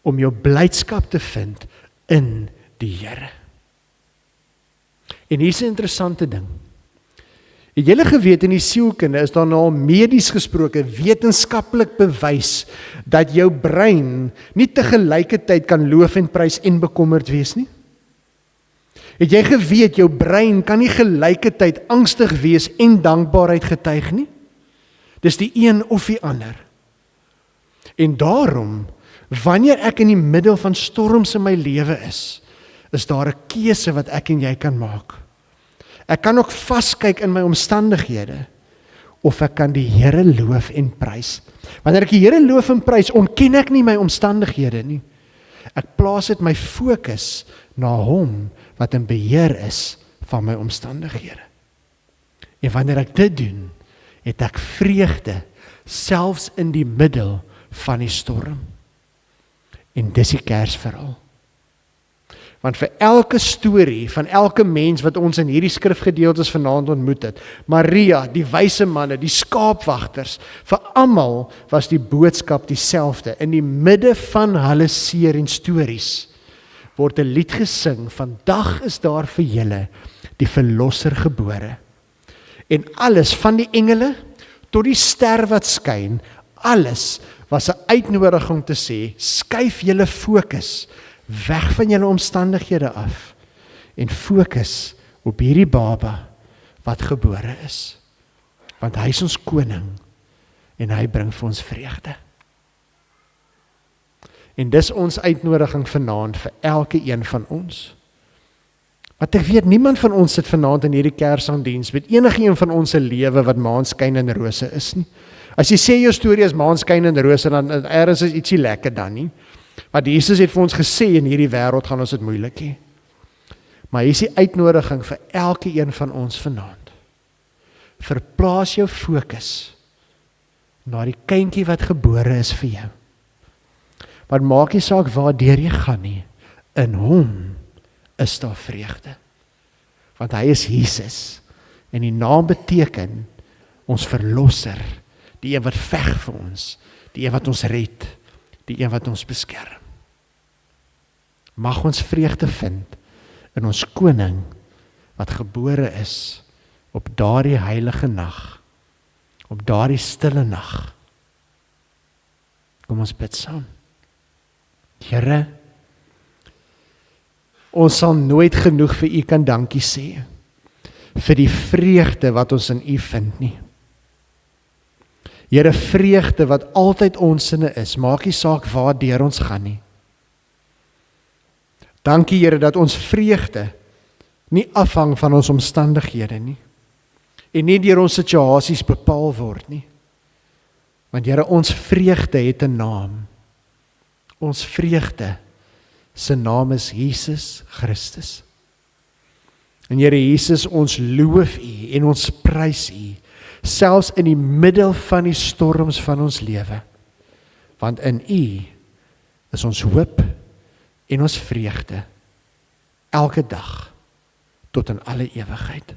Om jou blydskap te vind in die Here. En hier is 'n interessante ding. Het julle geweet in die sielkunde is daar nou medies gesproke wetenskaplik bewys dat jou brein nie te gelykertyd kan loof en prys en bekommerd wees nie? Het jy geweet jou brein kan nie gelykertyd angstig wees en dankbaarheid getuig nie? Dis die een of die ander. En daarom, wanneer ek in die middel van storms in my lewe is daar 'n keuse wat ek en jy kan maak. Ek kan ook vaskyk in my omstandighede, of ek kan die Here loof en prys. Wanneer ek die Here loof en prys, ontken ek nie my omstandighede nie. Ek plaas dit my fokus na hom wat in beheer is van my omstandighede. En wanneer ek dit doen, het ek vreugde, selfs in die middel van die storm. En dis die Kersverhaal. Want vir elke storie van elke mens wat ons in hierdie skrifgedeeltes vanaand ontmoet het, Maria, die wyse manne, die skaapwagters, vir almal was die boodskap dieselfde. In die midde van hulle seer en stories word 'n lied gesing, vandag is daar vir julle die verlosser gebore. En alles, van die engele tot die ster wat skyn, alles was 'n uitnodiging te sê, skuif julle fokus weg van julle omstandighede af en fokus op hierdie baba wat gebore is. Want hy is ons koning en hy bring vir ons vreugde. En dis ons uitnodiging vanaand vir elke een van ons. Want ek weet, niemand van ons sit vanaand in hierdie Kersaanddiens met enige een van ons se lewe wat maanskyn en rose is nie. As jy sê jou storie is maanskyn en rose, dan ergens is ietsie lekker dan nie. Want Jesus het vir ons gesê, in hierdie wêreld gaan ons dit moeilik hê. Maar hier is die uitnodiging vir elke een van ons vanaand. Verplaas jou fokus na die kindjie wat gebore is vir jou. Want maak nie saak waardeur jy gaan nie, in hom is daar vreugde. Want hy is Jesus, en die naam beteken ons verlosser, die een wat veg vir ons, die een wat ons red, die een wat ons beskerm. Mag ons vreugde vind in ons koning wat gebore is op daardie heilige nag, op daardie stille nag. Kom ons bid saam. Here, Ons sal nooit genoeg vir U kan dankie sê, vir die vreugde wat ons in U vind nie. Here, vreugde wat altyd ons sinne is, maak nie saak waar deur ons gaan nie. Dankie Here dat ons vreugde nie afhang van ons omstandighede nie, en nie deur ons situasies bepaal word nie. Want Here, ons vreugde het 'n naam. Ons vreugde se naam is Jesus Christus. En Here Jesus, ons loof U en ons prys U, selfs in die middel van die storms van ons lewe. Want in U is ons hoop en ons vreugde elke dag tot in alle ewigheid.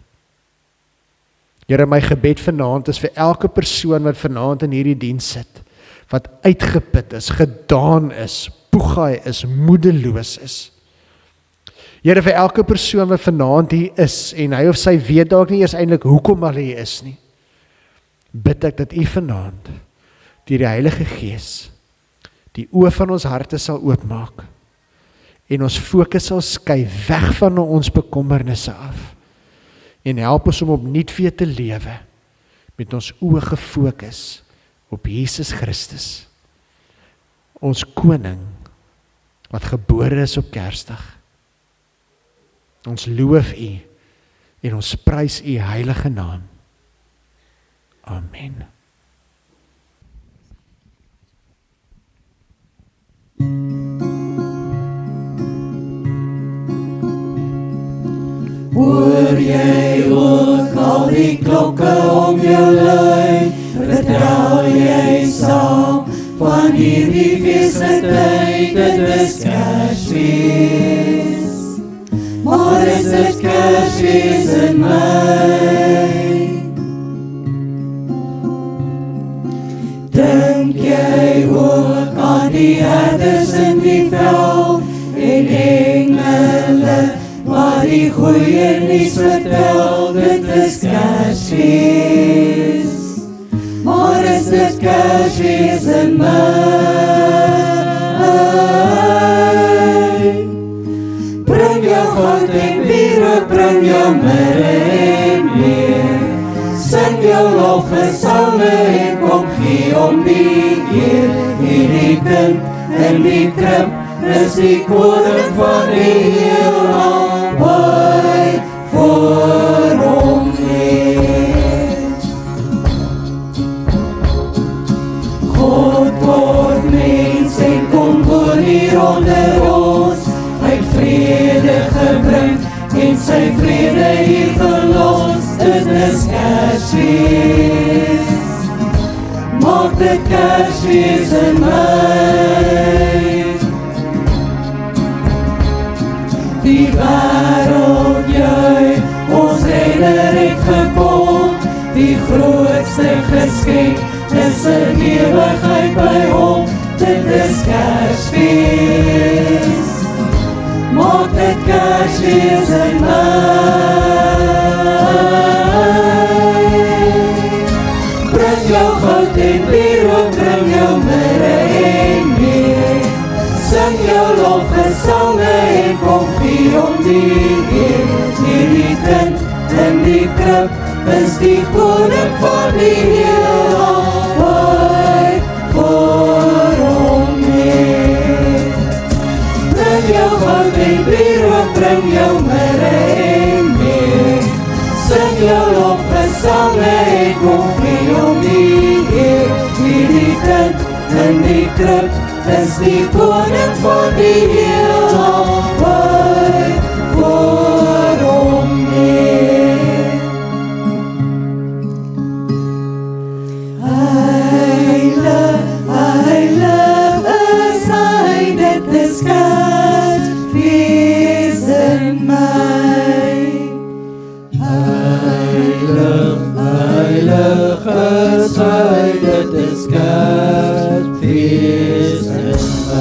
Here, my gebed vanaand is vir elke persoon wat vanaand in hierdie diens sit, wat uitgeput is, gedaan is, poegaai is, moedeloos is. Here, vir elke persoon wat vanaand hier is, en hy of sy weet dalk nie eers eintlik hoekom hy hier is nie, bid ek dat U vanaand, deur die Heilige Gees, die oë van ons harte sal oopmaak, en ons fokus sal skuif weg van ons bekommernisse af, en help ons om opnuut weer te lewe, met ons oë gefokus op Jesus Christus, ons koning, wat gebore is op Kersdag. Ons loof U, en ons prys U heilige naam. Amen. Hoor jy ook al die klokke om jou lui, vertel jy saam van hierdie feestentyd, dit is Kersfees. Maar is dit Kersfees in my? Dink jy ook aan die herders in die veld en engele wat die goeie nuus vertel, dit is Kersfees. Maar is dit Kersfees in my? Bring jou goud en wierook, bring jou mirre en meer, sing jou lofgesange en kom gee om die eer. Hierdie kind in die krib is die koning van die heelal, hy voor hom leef. God word mens en kom woon hier onder ons, hy het vrede gebring en sy vrede hier gelos, dit is Kersfees. Maak dit Kersfees in my. Die wêreld juig, ons redder het gekom, die grootste geskenk is 'n ewigheid by hom, dit is Kersfees. Maak dit Kersfees in my. Bring jou goud en wierook, bring jou mirre en meer, sing jou lofgesange en kom gee om die eer. Hierdie kind in die krib is die koning van die heelal, hy voor hom leef. Bring jou goud en wierook, bring jou mirre en meer, sing jou lofgesange en kom gee om die eer. Hierdie kind in die krib is die koning van die heelal, hy voor hom leef. Heilig, heilig is hy, dit is Kersfees in my. Heilig, heilig is hy, dit is Kersfees in my.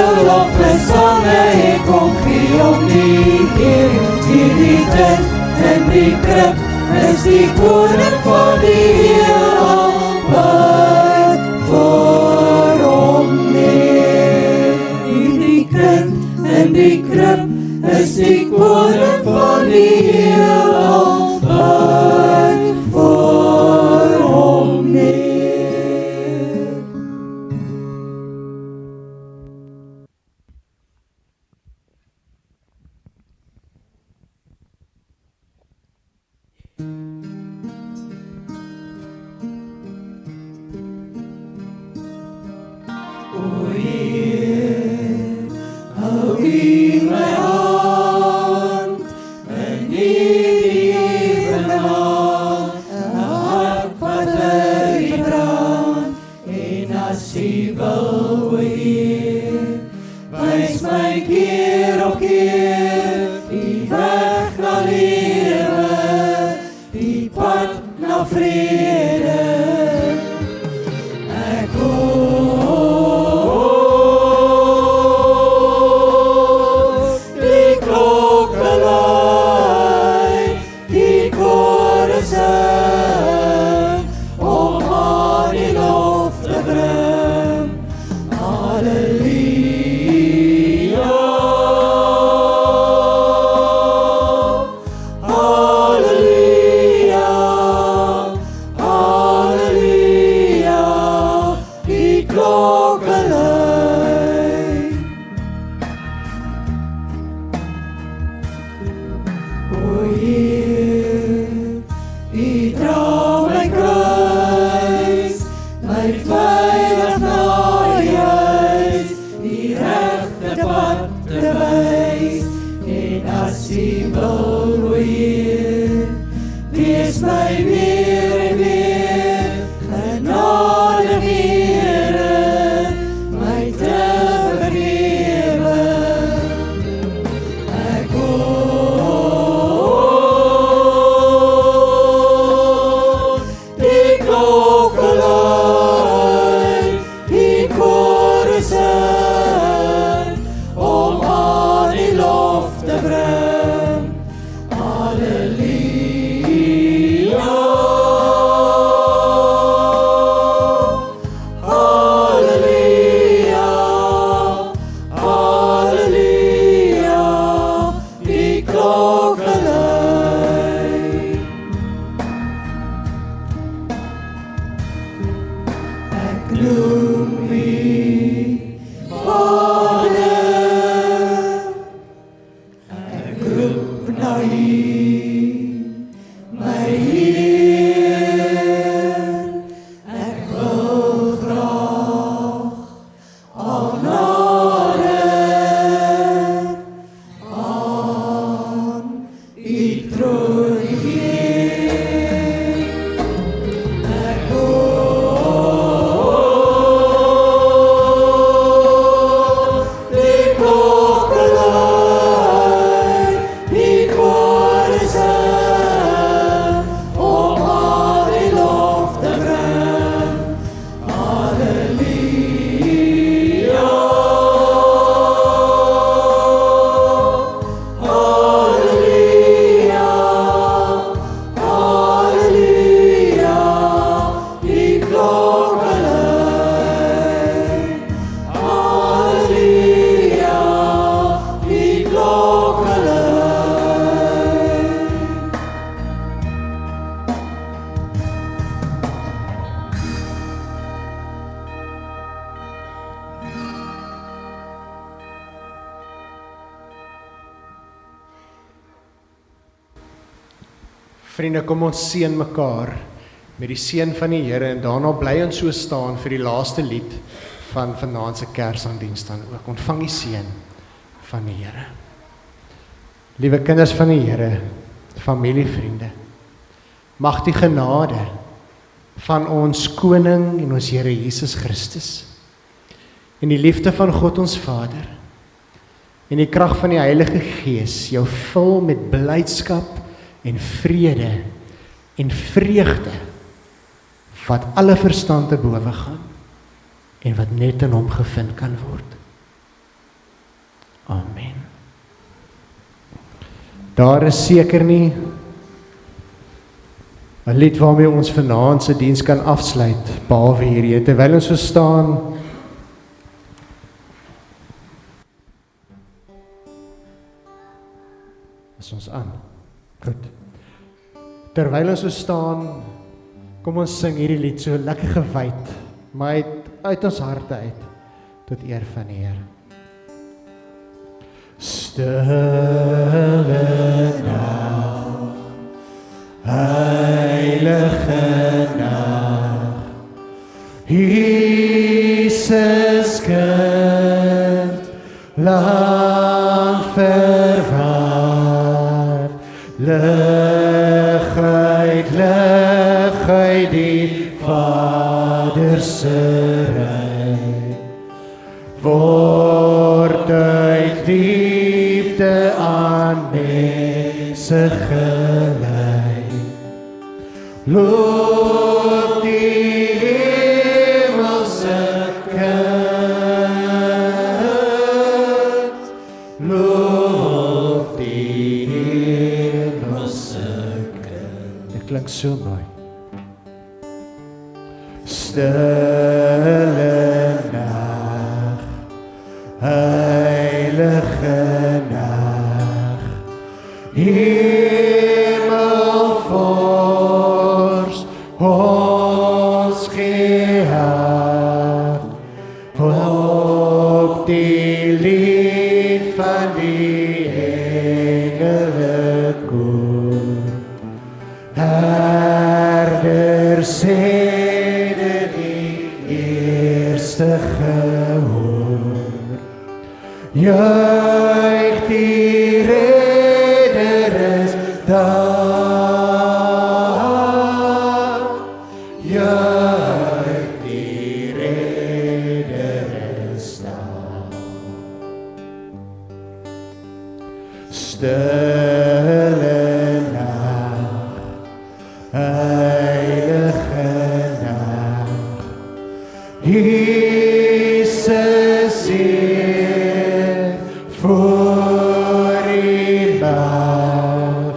belofte sal hy kom gee om die eer. Die tyd en die krib is die koning van die heelal, wat voor hom leef. Die krib en die krib is die koning van die heelal, wat voor hom leef. Vriende, kom ons seën mekaar met die seën van die Here en daarna bly ons so staan vir die laaste lied van vanaand se Kersaanddiens dan ook. Ontvang die seën van die Here. Liewe kinders van die Here, familie, vriende, mag die genade van ons Koning en ons Here Jesus Christus en die liefde van God ons Vader en die krag van die Heilige Gees jou vul met blydskap en vrede en vreugde wat alle verstand te bowe gaan en wat net in hom gevind kan word. Amen. Daar is seker nie 'n lied waarmee ons vanaand se diens kan afsluit, behalwe hierdie, terwyl ons so staan. Is ons aan? Goed. Terwyl ons so staan, kom ons sing hierdie lied so lekker gewyd, maar uit ons harte uit, tot eer van die Here. Stille nag, heilige nag, Jesus kind, lang verward, lig uit die Vader se ryk, word uit liefde aan mense gelei. Loof die hemelse kind, loof die hemelse kind. Dit klink so mooi. Stille nag, heilige nag, hemelvors, ons geheer, op die lied van die engele koor, herder sede die eerste gehoor, juich die redder is daar, juich die redder is daar. Stille nag, heilige nag, Jesus hier voor die mag,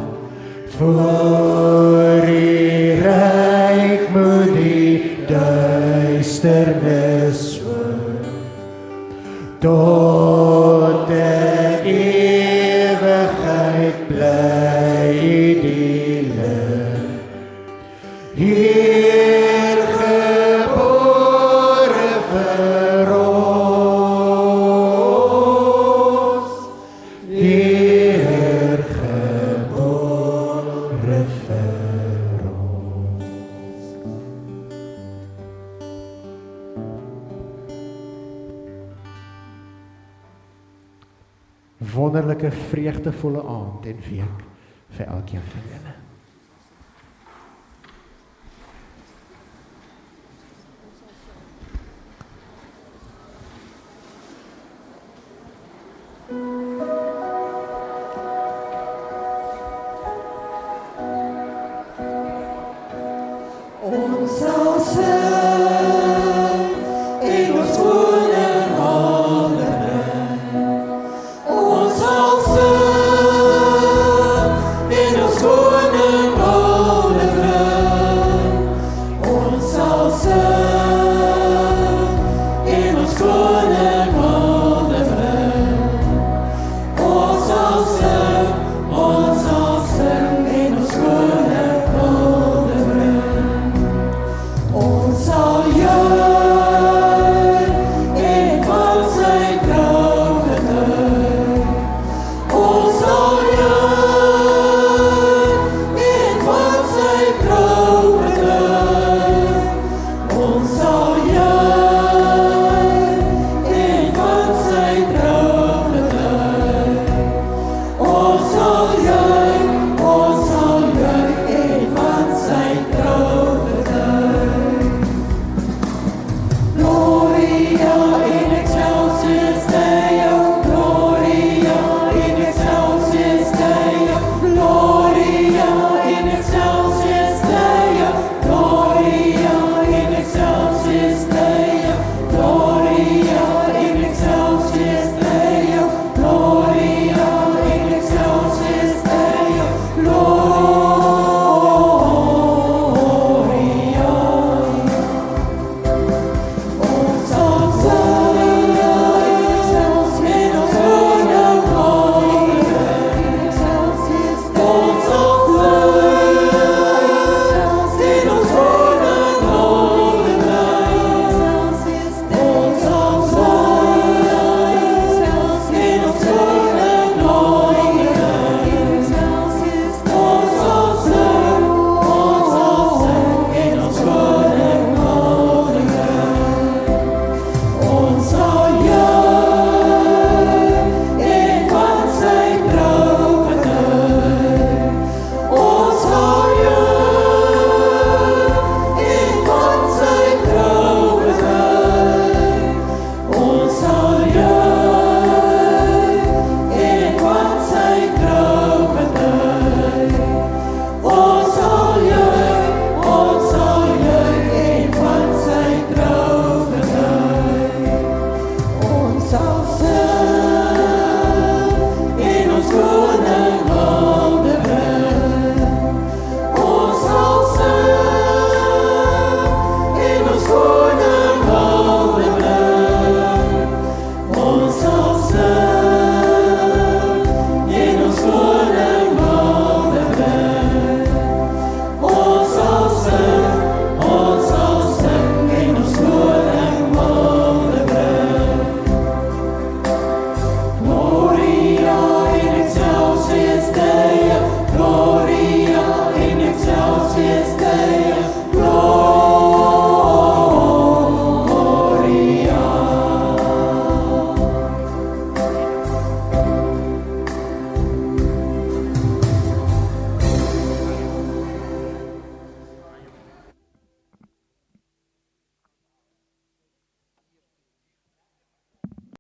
voor die rijk moet die duisternis woord, tot de eeuwigheid bly die lig. Hier gebore vir ons, hier gebore vir ons. Wonderlike vreugdevolle aand en week vir elkeen van julle. Ons sal sing en ons woning hande bring. Ons sal sing en ons woning hande bring. Ons sal sing en ons woning hande bring. Ons sal sing en ons woning hande bring. Ons is